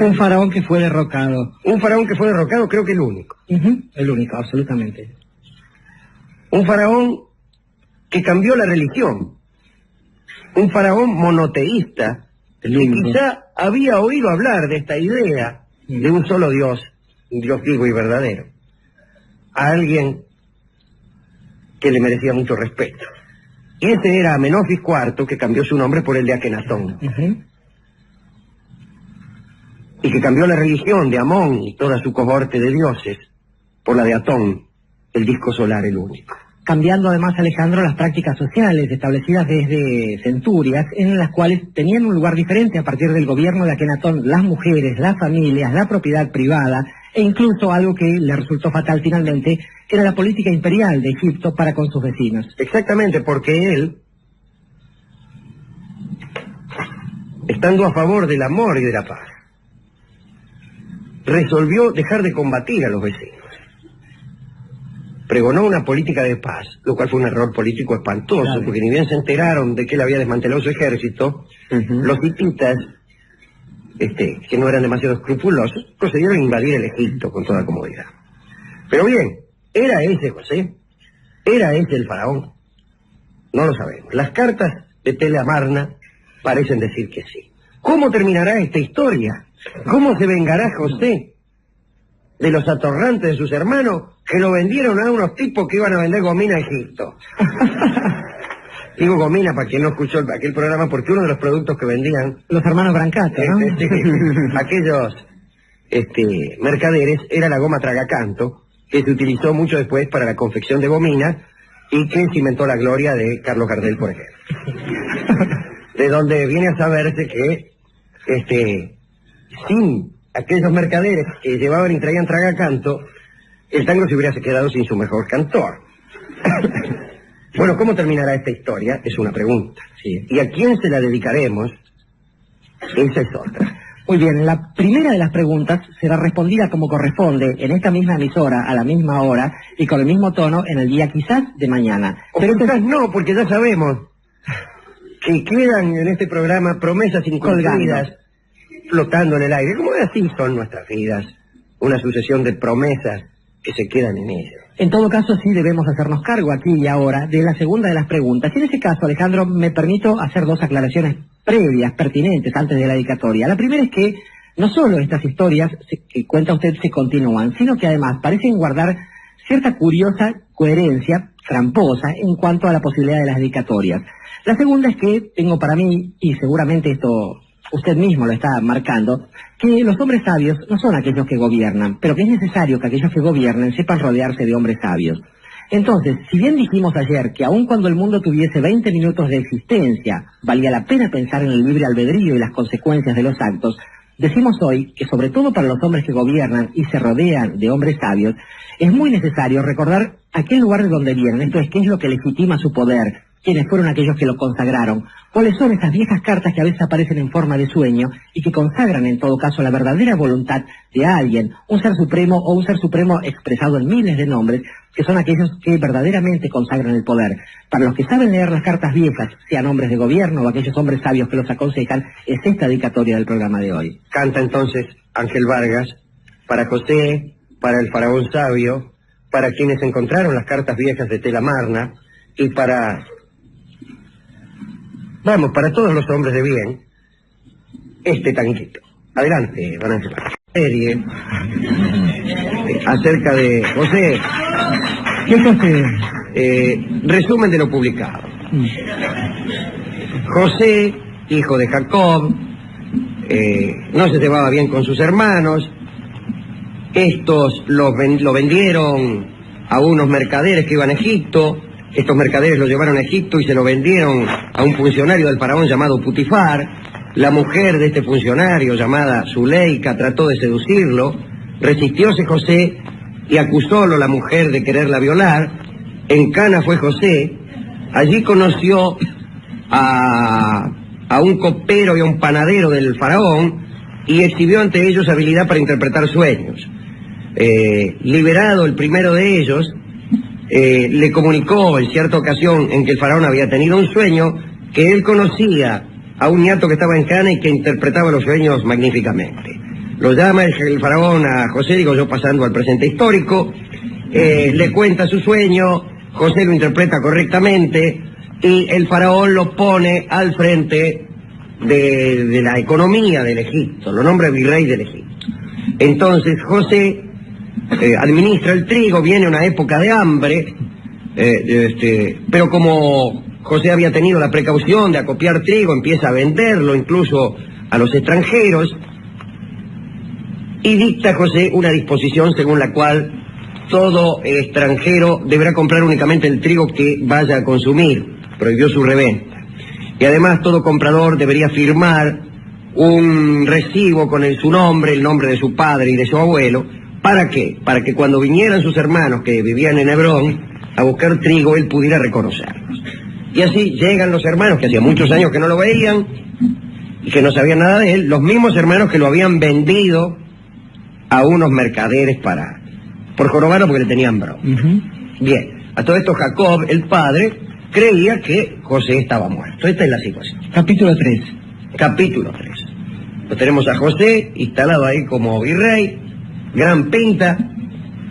Un faraón que fue derrocado.
Un faraón que fue derrocado, creo que el único.
El único, absolutamente.
Un faraón que cambió la religión. Un faraón monoteísta que quizá había oído hablar de esta idea de un solo Dios, un Dios vivo y verdadero. A alguien que le merecía mucho respeto. Y ese era Amenofis IV, que cambió su nombre por el de Akenatón. Y que cambió la religión de Amón y toda su cohorte de dioses por la de Atón, el disco solar, el único.
Cambiando además, Alejandro, las prácticas sociales establecidas desde centurias, en las cuales tenían un lugar diferente a partir del gobierno de Akenatón, las mujeres, las familias, la propiedad privada, e incluso algo que le resultó fatal finalmente, que era la política imperial de Egipto para con sus vecinos.
Exactamente, porque él, estando a favor del amor y de la paz, resolvió dejar de combatir a los vecinos. Pregonó una política de paz, lo cual fue un error político espantoso, claro, porque ni bien se enteraron de que él había desmantelado su ejército, los hititas, que no eran demasiado escrupulosos, procedieron a invadir el Egipto con toda comodidad. Pero bien, ¿era ese José? ¿Era ese el faraón? No lo sabemos. Las cartas de Tel Amarna parecen decir que sí. ¿Cómo terminará esta historia? ¿Cómo se vengará José de los atorrantes de sus hermanos que lo vendieron a unos tipos que iban a vender gomina a Egipto? Digo gomina para quien no escuchó aquel programa, porque uno de los productos que vendían
los hermanos Brancato, ¿no?
Aquellos mercaderes era la goma tragacanto, que se utilizó mucho después para la confección de gomina y que cimentó la gloria de Carlos Gardel, por ejemplo. De donde viene a saberse que sin aquellos mercaderes que llevaban y traían tragacanto, el tango se hubiera quedado sin su mejor cantor. Bueno, ¿cómo terminará esta historia? Es una pregunta.
Sí.
¿Y a quién se la dedicaremos? Esa es otra.
Muy bien, la primera de las preguntas será respondida como corresponde en esta misma emisora, a la misma hora y con el mismo tono en el día quizás de mañana.
Pero quizás no, porque ya sabemos que quedan en este programa promesas incumplidas flotando en el aire. Como así son nuestras vidas, una sucesión de promesas que se quedan en ellas.
En todo caso, sí debemos hacernos cargo aquí y ahora de la segunda de las preguntas. Y en ese caso, Alejandro, me permito hacer dos aclaraciones previas, pertinentes, antes de la dedicatoria. La primera es que no solo estas historias que cuenta usted se continúan, sino que además parecen guardar cierta curiosa coherencia tramposa en cuanto a la posibilidad de las dedicatorias. La segunda es que tengo para mí, y seguramente esto usted mismo lo está marcando, que los hombres sabios no son aquellos que gobiernan, pero que es necesario que aquellos que gobiernen sepan rodearse de hombres sabios. Entonces, si bien dijimos ayer que aun cuando el mundo tuviese 20 minutos de existencia, valía la pena pensar en el libre albedrío y las consecuencias de los actos, decimos hoy que sobre todo para los hombres que gobiernan y se rodean de hombres sabios, es muy necesario recordar aquel lugar de donde vienen, esto es, qué es lo que legitima su poder, quiénes fueron aquellos que lo consagraron, cuáles son esas viejas cartas que a veces aparecen en forma de sueño y que consagran en todo caso la verdadera voluntad de alguien, un ser supremo o un ser supremo expresado en miles de nombres, que son aquellos que verdaderamente consagran el poder. Para los que saben leer las cartas viejas, sean hombres de gobierno o aquellos hombres sabios que los aconsejan, es esta dedicatoria del programa de hoy.
Canta entonces Ángel Vargas para José, para el faraón sabio, para quienes encontraron las cartas viejas de Tela Marna y para todos los hombres de bien, este tanquito. Adelante, don Ángel Vargas. Serie acerca de José.
¿Qué José?
Resumen de lo publicado. José, hijo de Jacob, no se llevaba bien con sus hermanos. Estos lo vendieron a unos mercaderes que iban a Egipto. Estos mercaderes lo llevaron a Egipto y se lo vendieron a un funcionario del faraón llamado Putifar. La mujer de este funcionario, llamada Zuleika, trató de seducirlo. Resistióse José y acusólo la mujer de quererla violar. En Cana fue José. Allí conoció a un copero y a un panadero del faraón y exhibió ante ellos habilidad para interpretar sueños. Liberado el primero de ellos, le comunicó en cierta ocasión en que el faraón había tenido un sueño que él conocía a un niato que estaba en Cana y que interpretaba los sueños magníficamente. Lo llama el faraón a José, digo yo pasando al presente histórico, le cuenta su sueño, José lo interpreta correctamente y el faraón lo pone al frente de la economía del Egipto, lo nombra virrey del Egipto. Entonces José administra el trigo, viene una época de hambre, pero como José había tenido la precaución de acopiar trigo, empieza a venderlo incluso a los extranjeros, y dicta José una disposición según la cual todo extranjero deberá comprar únicamente el trigo que vaya a consumir, prohibió su reventa. Y además todo comprador debería firmar un recibo con su nombre, el nombre de su padre y de su abuelo. ¿Para qué? Para que cuando vinieran sus hermanos que vivían en Hebrón a buscar trigo, él pudiera reconocerlos. Y así llegan los hermanos que hacía muchos años que no lo veían y que no sabían nada de él, los mismos hermanos que lo habían vendido a unos mercaderes por jorobarlo porque le tenían broma. Bien, a todo esto Jacob, el padre, creía que José estaba muerto. Esta es la situación.
Capítulo 3.
Capítulo 3. Lo tenemos a José instalado ahí como virrey, gran pinta,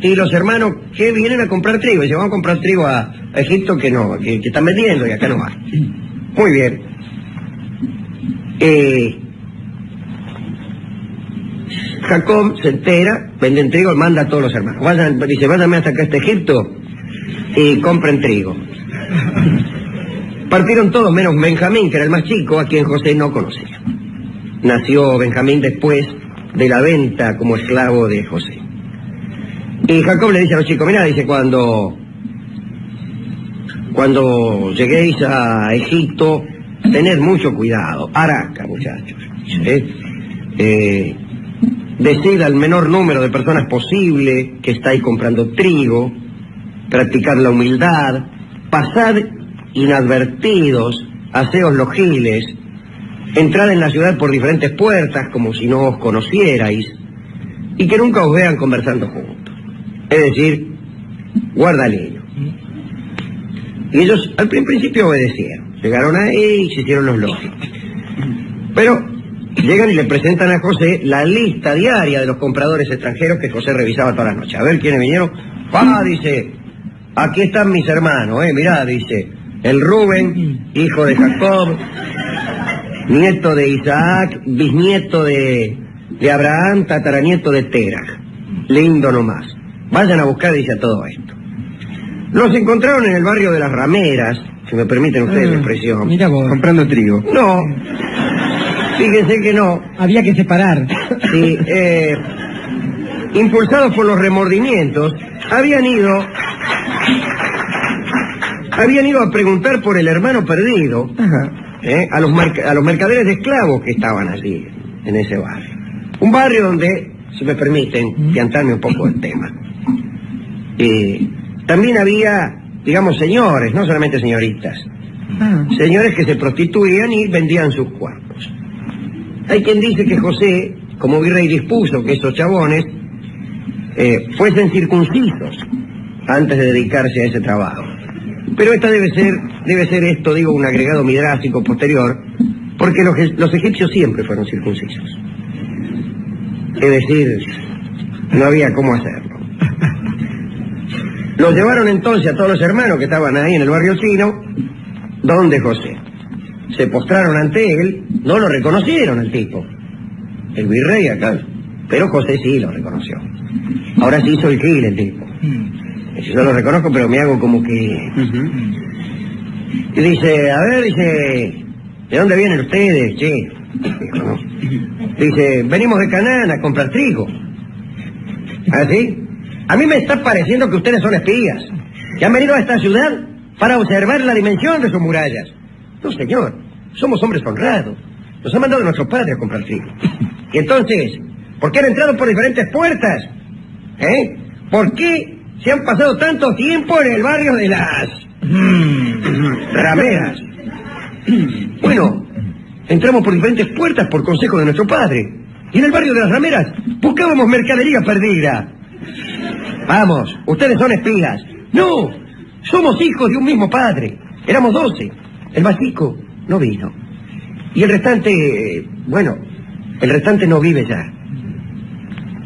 y los hermanos que vienen a comprar trigo. Dicen, vamos a comprar trigo a Egipto que están vendiendo y acá no hay. Muy bien. Jacob se entera, venden trigo, manda a todos los hermanos. Dice, váyanme hasta acá a Egipto y compren trigo. Partieron todos menos Benjamín, que era el más chico, a quien José no conocía. Nació Benjamín después de la venta como esclavo de José. Y Jacob le dice a los chicos, mirá, dice, cuando lleguéis a Egipto, tened mucho cuidado, araca, muchachos. Decid al menor número de personas posible que estáis comprando trigo, practicar la humildad, pasad inadvertidos, haceos los giles, entrad en la ciudad por diferentes puertas como si no os conocierais y que nunca os vean conversando juntos. Es decir, guardaleño. Y ellos al principio obedecieron. Llegaron ahí y se hicieron los lógicos. Pero llegan y le presentan a José la lista diaria de los compradores extranjeros que José revisaba todas las noches. A ver quiénes vinieron. Dice, aquí están mis hermanos, mirá, dice, el Rubén, hijo de Jacob, nieto de Isaac, bisnieto de Abraham, tataranieto de Terah. Lindo nomás. Vayan a buscar, dice, a todo esto. Los encontraron en el barrio de las Rameras, si me permiten ustedes la expresión.
Mira vos.
Comprando trigo.
No, fíjense que no.
Había que separar.
Sí, impulsados por los remordimientos, habían ido a preguntar por el hermano perdido.
Ajá.
A los mercaderes de esclavos que estaban allí, en ese barrio. Un barrio donde, si me permiten, piantarme un poco el tema. También había, digamos, señores, no solamente señoritas. Señores que se prostituían y vendían sus cuerpos. Hay quien dice que José, como virrey, dispuso que esos chabones fuesen circuncisos antes de dedicarse a ese trabajo. Pero esta debe ser esto, digo, un agregado midrásico posterior, porque los egipcios siempre fueron circuncisos. Es decir, no había cómo hacerlo. Los llevaron entonces a todos los hermanos que estaban ahí en el barrio chino, donde José. Se postraron ante él, no lo reconocieron al tipo, el virrey acá, pero José sí lo reconoció. Ahora sí hizo el gil el tipo. Yo lo reconozco, pero me hago como que... Y dice, a ver, dice, ¿de dónde vienen ustedes, che? Dice, venimos de Canaán a comprar trigo. ¿Ah, sí? A mí me está pareciendo que ustedes son espías, que han venido a esta ciudad para observar la dimensión de sus murallas. No, señor, somos hombres honrados. Nos han mandado nuestros padres a comprar trigo. Y entonces, ¿por qué han entrado por diferentes puertas? ¿Por qué se han pasado tanto tiempo en el barrio de las Rameras? Bueno, entramos por diferentes puertas por consejo de nuestro padre. Y en el barrio de las Rameras buscábamos mercadería perdida. Vamos, ustedes son espías. No, somos hijos de un mismo padre. Éramos 12. El más chico no vino. Y el restante, el restante no vive ya.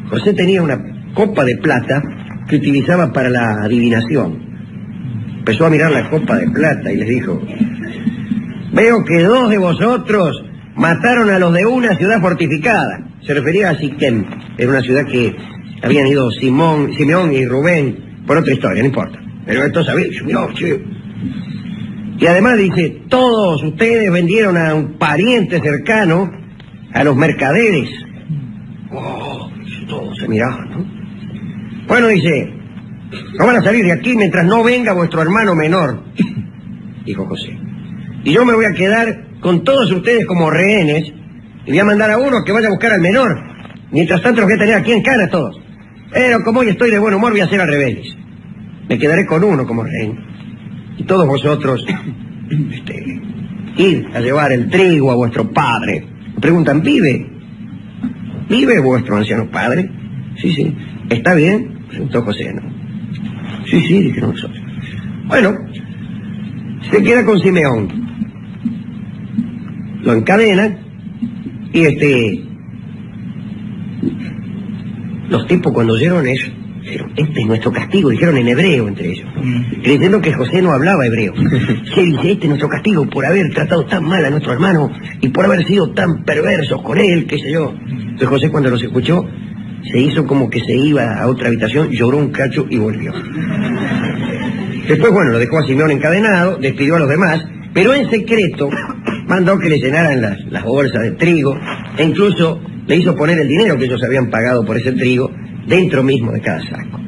José tenía una copa de plata que utilizaba para la adivinación. Empezó a mirar la copa de plata y les dijo, veo que 2 de vosotros mataron a los de una ciudad fortificada. Se refería a Siquem. Era una ciudad que habían ido Simeón y Rubén por otra historia, no importa. Pero esto sabía, y además dice, todos ustedes vendieron a un pariente cercano, a los mercaderes. Todos se miraban, ¿no? Bueno, dice, no van a salir de aquí mientras no venga vuestro hermano menor, dijo José. Y yo me voy a quedar con todos ustedes como rehenes y voy a mandar a uno que vaya a buscar al menor. Mientras tanto los voy a tener aquí en cana todos. Pero como hoy estoy de buen humor voy a hacer al revés. Me quedaré con uno como rehén. Y todos vosotros, id a llevar el trigo a vuestro padre. Me preguntan, ¿vive? ¿Vive vuestro anciano padre? Sí, sí. ¿Está bien? Preguntó José, ¿no? Sí, sí, dijeron nosotros. Bueno, se queda con Simeón. Lo encadenan y los tipos cuando oyeron eso, dijeron, este es nuestro castigo, dijeron en hebreo entre ellos, ¿no? Creyendo que José no hablaba hebreo. Se dice, este es nuestro castigo por haber tratado tan mal a nuestro hermano y por haber sido tan perversos con él, qué sé yo. Entonces José cuando los escuchó, se hizo como que se iba a otra habitación, lloró un cacho y volvió. Después, bueno, lo dejó a Simeón encadenado, despidió a los demás, pero en secreto mandó que le llenaran las bolsas de trigo e incluso le hizo poner el dinero que ellos habían pagado por ese trigo dentro mismo de cada saco.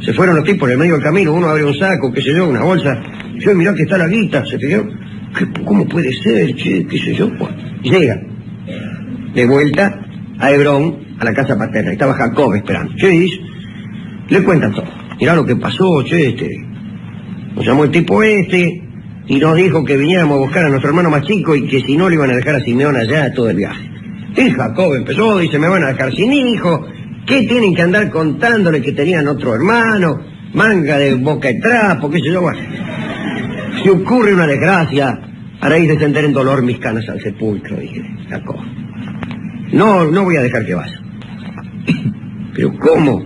Se fueron los tipos en el medio del camino, uno abre un saco, qué sé yo, una bolsa, yo mirá que está la guita, se fijó, ¿cómo puede ser, che, qué sé yo? Y llega, de vuelta a Hebrón, a la casa paterna, y estaba Jacob esperando. Che, dice, le cuentan todo, mirá lo que pasó, che, nos llamó el tipo y nos dijo que viniéramos a buscar a nuestro hermano más chico y que si no le iban a dejar a Simeón allá todo el viaje. Y Jacob empezó, dice, me van a dejar sin hijo, ¿qué tienen que andar contándole que tenían otro hermano? Manga de boca de trapo, qué sé yo. Bueno, si ocurre una desgracia, haréis descender en dolor mis canas al sepulcro, dije Jacob. No voy a dejar que vaya. ¿Pero cómo?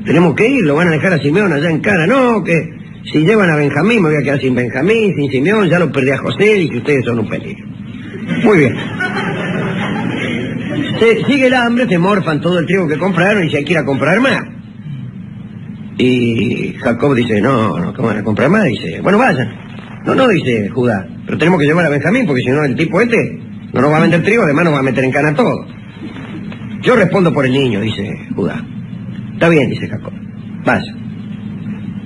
Tenemos que ir, lo van a dejar a Simeón allá en Cana. No, que si llevan a Benjamín me voy a quedar sin Benjamín, sin Simeón, ya lo perdí a José y que ustedes son un peligro. Muy bien. Sigue el hambre, se morfan todo el trigo que compraron y se hay que ir a comprar más. Y Jacob dice, no, ¿cómo van a comprar más? Dice, bueno, vayan. No, dice Judá, pero tenemos que llevar a Benjamín porque si no el tipo no nos va a vender trigo, además nos va a meter en cana todo. Yo respondo por el niño, dice Judá. Está bien, dice Jacob. Vaya.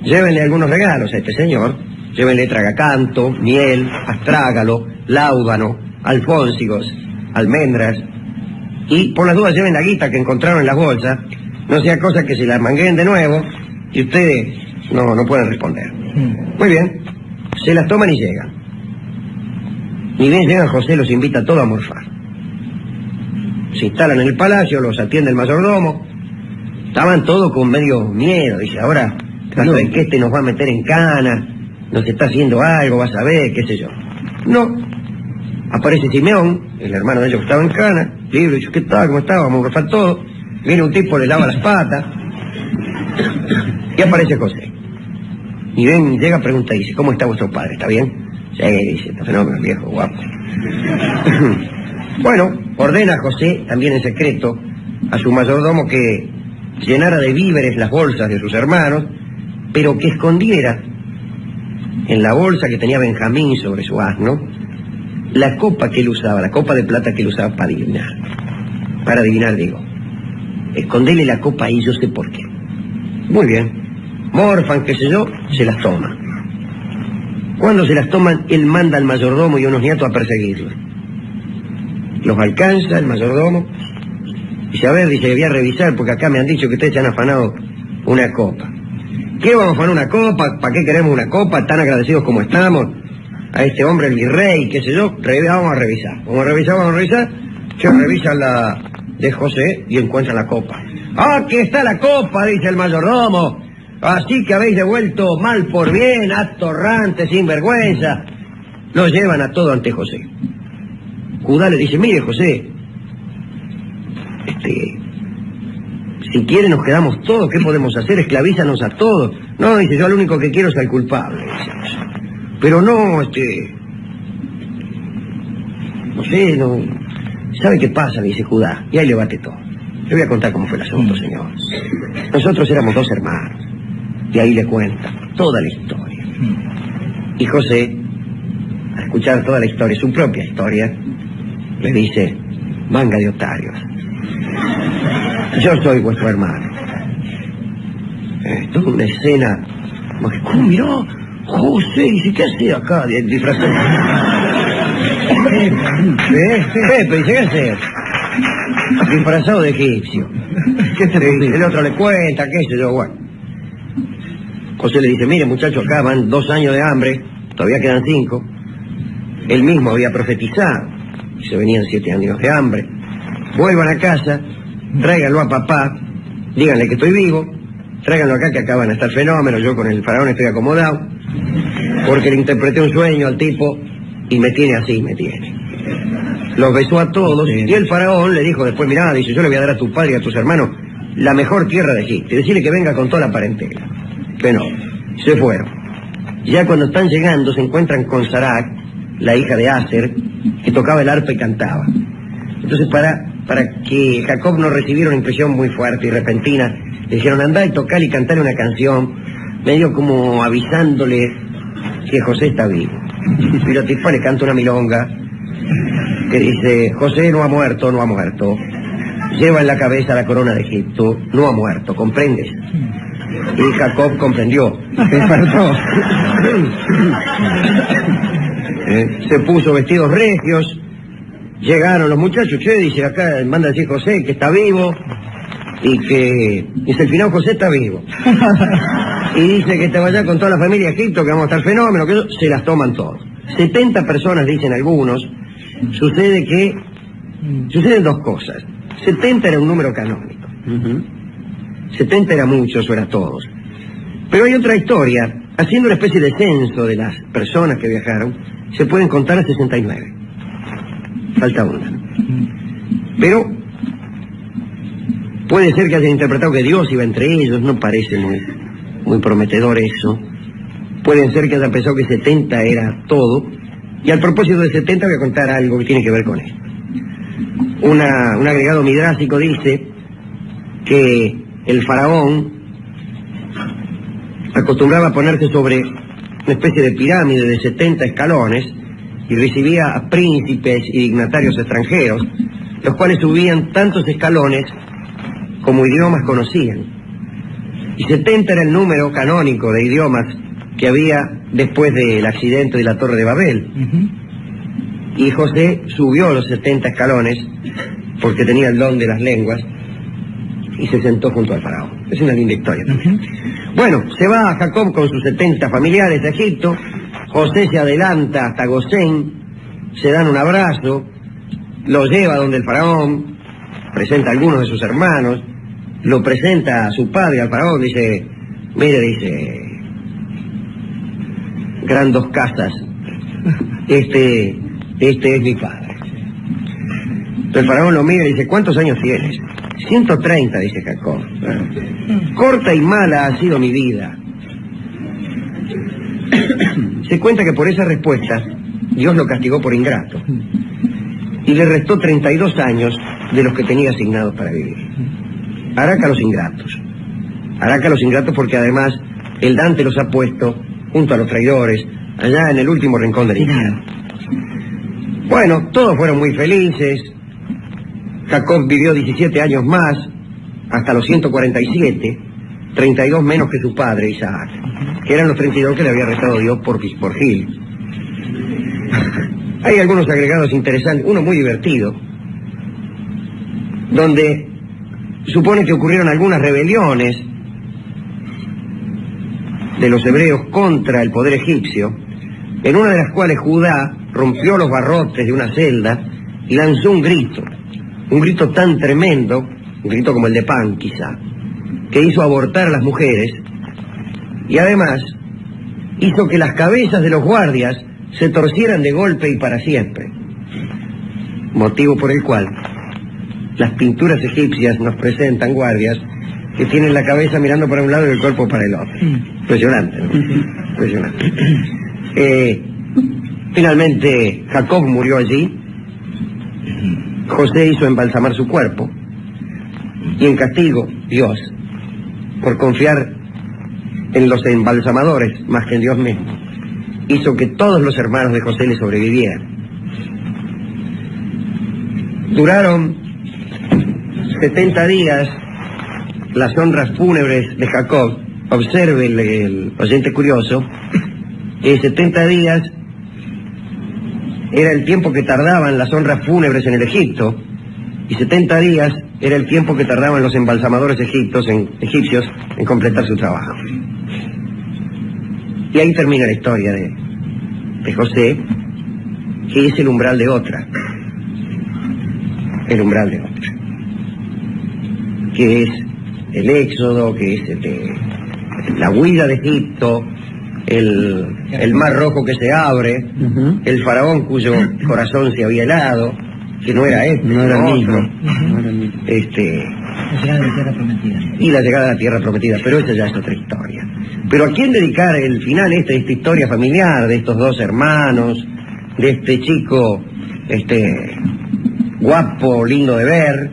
Llévenle algunos regalos a este señor. Llévenle tragacanto, miel, astrágalo, láudano, alfónsigos, almendras. Y por las dudas lleven la guita que encontraron en las bolsas. No sea cosa que se la mangueen de nuevo y ustedes no pueden responder. Muy bien. Se las toman y llegan. Ni bien llegan, José los invita a todos a morfar. Se instalan en el palacio, los atiende el mayordomo. Estaban todos con medio miedo. Dice, ahora, ¿saben que este nos va a meter en cana? Nos está haciendo algo, vas a ver, qué sé yo. No. Aparece Simeón, el hermano de ellos que estaba en cana, libre, dice, ¿qué tal? ¿Cómo está? Vamos a morfar todo. Viene un tipo, le lava las patas. Y aparece José. Y ven, llega, pregunta y dice, ¿cómo está vuestro padre? ¿Está bien? Sí, dice, está fenómeno, viejo, guapo. Bueno, ordena a José, también en secreto, a su mayordomo que llenara de víveres las bolsas de sus hermanos, pero que escondiera en la bolsa que tenía Benjamín sobre su asno, la copa que él usaba, la copa de plata que él usaba para adivinar. Para adivinar, digo. Escondele la copa ahí, yo sé por qué. Muy bien. Morfan, qué sé yo, se las toma. Cuando se las toman, él manda al mayordomo y a unos nietos a perseguirlos. Los alcanza el mayordomo. Dice, a ver, dice, voy a revisar porque acá me han dicho que ustedes se han afanado una copa. ¿Qué vamos a afanar una copa? ¿Para qué queremos una copa? Tan agradecidos como estamos a este hombre, el virrey, qué sé yo. Vamos a revisar. Vamos a revisar. Se revisa la de José y encuentran la copa. ¡Ah, aquí está la copa!, dice el mayordomo. Así que habéis devuelto mal por bien, atorrante, sinvergüenza. Los llevan a todo ante José. Judá le dice, mire José, si quiere nos quedamos todos, ¿qué podemos hacer? Esclavízanos a todos. No, dice, yo lo único que quiero es al culpable, dice. Pero no, no sé, no. ¿Sabe qué pasa?, le dice Judá, y ahí le bate todo. Le voy a contar cómo fue el asunto, señor. Nosotros éramos 2 hermanos. Y ahí le cuenta toda la historia. Y José, al escuchar toda la historia, su propia historia, le dice, manga de otarios. Yo soy vuestro hermano. Esto es una escena. ¿Cómo miró? José, dice, ¿qué hace acá? Disfrazado. Pepe, dice, ¿qué hace? Disfrazado de egipcio. ¿Qué te dice? El otro le cuenta, qué sé yo, bueno. José le dice, mire muchachos, acá van 2 años de hambre, todavía quedan 5. Él mismo había profetizado, y se venían 7 años de hambre. Vuelvan a casa, tráiganlo a papá, díganle que estoy vivo, tráiganlo acá que acá van a estar fenómenos, yo con el faraón estoy acomodado, porque le interpreté un sueño al tipo y me tiene así, me tiene. Los besó a todos y el faraón le dijo después, mirá, dice, yo le voy a dar a tu padre y a tus hermanos la mejor tierra de Egipto, y decirle que venga con toda la parentela. Que no, se fueron. Ya cuando están llegando se encuentran con Sarak, la hija de Aser, que tocaba el arpa y cantaba. Entonces para que Jacob no recibiera una impresión muy fuerte y repentina, le dijeron, andá y tocar y cantar una canción, medio como avisándole que José está vivo. Y la tipa le canta una milonga que dice, José no ha muerto, no ha muerto. Lleva en la cabeza la corona de Egipto, no ha muerto, ¿comprendes? Y Jacob comprendió. Se puso vestidos regios. Llegaron los muchachos, dice, acá manda a decir José que está vivo y que dice, al final José está vivo. Y dice que estaba allá con toda la familia de Egipto, que vamos a estar fenómeno, que eso, se las toman todos. 70 personas, dicen algunos. Suceden dos cosas. 70 era un número canónico. 70 era muchos o era todos. Pero hay otra historia. Haciendo una especie de censo de las personas que viajaron, se pueden contar a 69. Falta una. Pero puede ser que hayan interpretado que Dios iba entre ellos, no parece muy prometedor eso. Pueden ser que hayan pensado que 70 era todo. Y al propósito de 70 voy a contar algo que tiene que ver con esto. Un agregado midrásico dice que el faraón acostumbraba a ponerse sobre una especie de pirámide de 70 escalones y recibía a príncipes y dignatarios extranjeros, los cuales subían tantos escalones como idiomas conocían. Y 70 era el número canónico de idiomas que había después del accidente de la Torre de Babel. Y José subió los 70 escalones porque tenía el don de las lenguas y se sentó junto al faraón. Es una linda historia. Bueno, se va Jacob con sus 70 familiares a Egipto. José se adelanta hasta Gosén, se dan un abrazo, lo lleva donde el faraón, presenta a algunos de sus hermanos, lo presenta a su padre, al faraón, dice, mire, dice, gran dos casas, este es mi padre. Entonces el faraón lo mira y dice, ¿cuántos años tienes? 130, dice Jacob. Corta y mala ha sido mi vida. Se cuenta que por esa respuesta Dios lo castigó por ingrato y le restó 32 años de los que tenía asignados para vivir. Araca a los ingratos. Araca a los ingratos porque además el Dante los ha puesto junto a los traidores, allá en el último rincón del infierno. Bueno, todos fueron muy felices. Jacob vivió 17 años más, hasta los 147, 32 menos que su padre Isaac, que eran los 32 que le había restado Dios por Gil. Hay algunos agregados interesantes, uno muy divertido, donde supone que ocurrieron algunas rebeliones de los hebreos contra el poder egipcio, en una de las cuales Judá rompió los barrotes de una celda y lanzó un grito tan tremendo, un grito como el de Pan quizá, que hizo abortar a las mujeres y además hizo que las cabezas de los guardias se torcieran de golpe y para siempre, motivo por el cual las pinturas egipcias nos presentan guardias que tienen la cabeza mirando para un lado y el cuerpo para el otro. Impresionante, ¿no? Impresionante. Finalmente Jacob murió allí. José hizo embalsamar su cuerpo y en castigo Dios, por confiar en los embalsamadores más que en Dios mismo, hizo que todos los hermanos de José le sobrevivieran. Duraron 70 días las honras fúnebres de Jacob. Observe el oyente curioso que 70 días era el tiempo que tardaban las honras fúnebres en el Egipto, y 70 días era el tiempo que tardaban los embalsamadores egipcios en completar su trabajo. Y ahí termina la historia de José, que es el umbral de otra. El umbral de otra. Que es el éxodo, que es la huida de Egipto, el mar rojo que se abre, el faraón cuyo corazón se había helado, que no era
no era el mismo.
La llegada de la tierra prometida. Y la llegada de la tierra prometida, pero esa ya es otra historia. Pero ¿a quién dedicar el final de esta historia familiar de estos dos hermanos, de este chico, guapo, lindo de ver,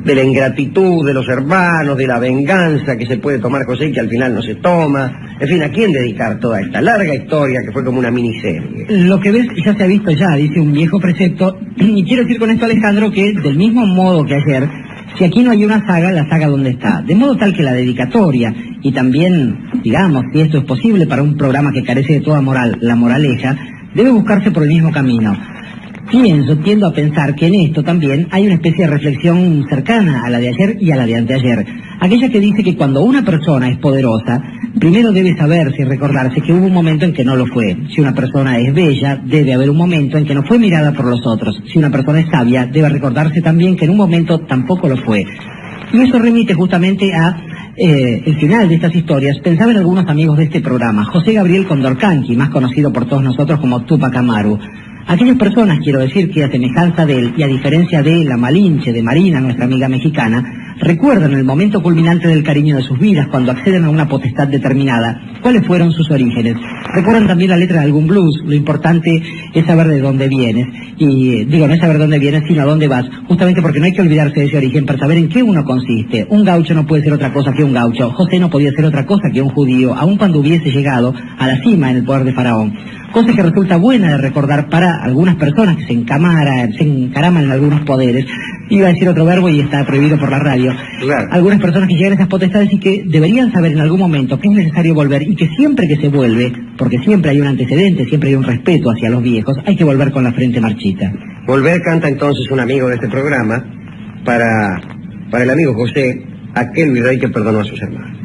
de la ingratitud de los hermanos, de la venganza que se puede tomar José y que al final no se toma? En fin, ¿a quién dedicar toda esta larga historia que fue como una miniserie?
Lo que ves ya se ha visto ya, dice un viejo precepto, y quiero decir con esto, Alejandro, que del mismo modo que ayer, si aquí no hay una saga, la saga ¿dónde está? De modo tal que la dedicatoria, y también, digamos, si esto es posible para un programa que carece de toda moral, la moraleja, debe buscarse por el mismo camino. tiendo a pensar que en esto también hay una especie de reflexión cercana a la de ayer y a la de anteayer. Aquella que dice que cuando una persona es poderosa, primero debe saberse y recordarse que hubo un momento en que no lo fue. Si una persona es bella, debe haber un momento en que no fue mirada por los otros. Si una persona es sabia, debe recordarse también que en un momento tampoco lo fue. Y eso remite justamente a el final de estas historias. Pensaba en algunos amigos de este programa, José Gabriel Condorcanqui, más conocido por todos nosotros como Tupac Amaru. Aquellas personas, quiero decir, que a semejanza de él y a diferencia de la Malinche, de Marina, nuestra amiga mexicana, recuerdan el momento culminante del cariño de sus vidas cuando acceden a una potestad determinada. ¿Cuáles fueron sus orígenes? Recuerdan también la letra de algún blues. Lo importante es saber de dónde vienes. Y digo, no es saber dónde vienes, sino a dónde vas. Justamente porque no hay que olvidarse de ese origen para saber en qué uno consiste. Un gaucho no puede ser otra cosa que un gaucho. José no podía ser otra cosa que un judío, aun cuando hubiese llegado a la cima en el poder de Faraón. Cosa que resulta buena de recordar para algunas personas que se encaraman en algunos poderes. Iba a decir otro verbo y está prohibido por la radio.
Claro.
Algunas personas que llegan a esas potestades y que deberían saber en algún momento que es necesario volver y que siempre que se vuelve, porque siempre hay un antecedente, siempre hay un respeto hacia los viejos, hay que volver con la frente marchita.
Volver canta entonces un amigo de este programa para el amigo José, aquel virrey que perdonó a sus hermanos.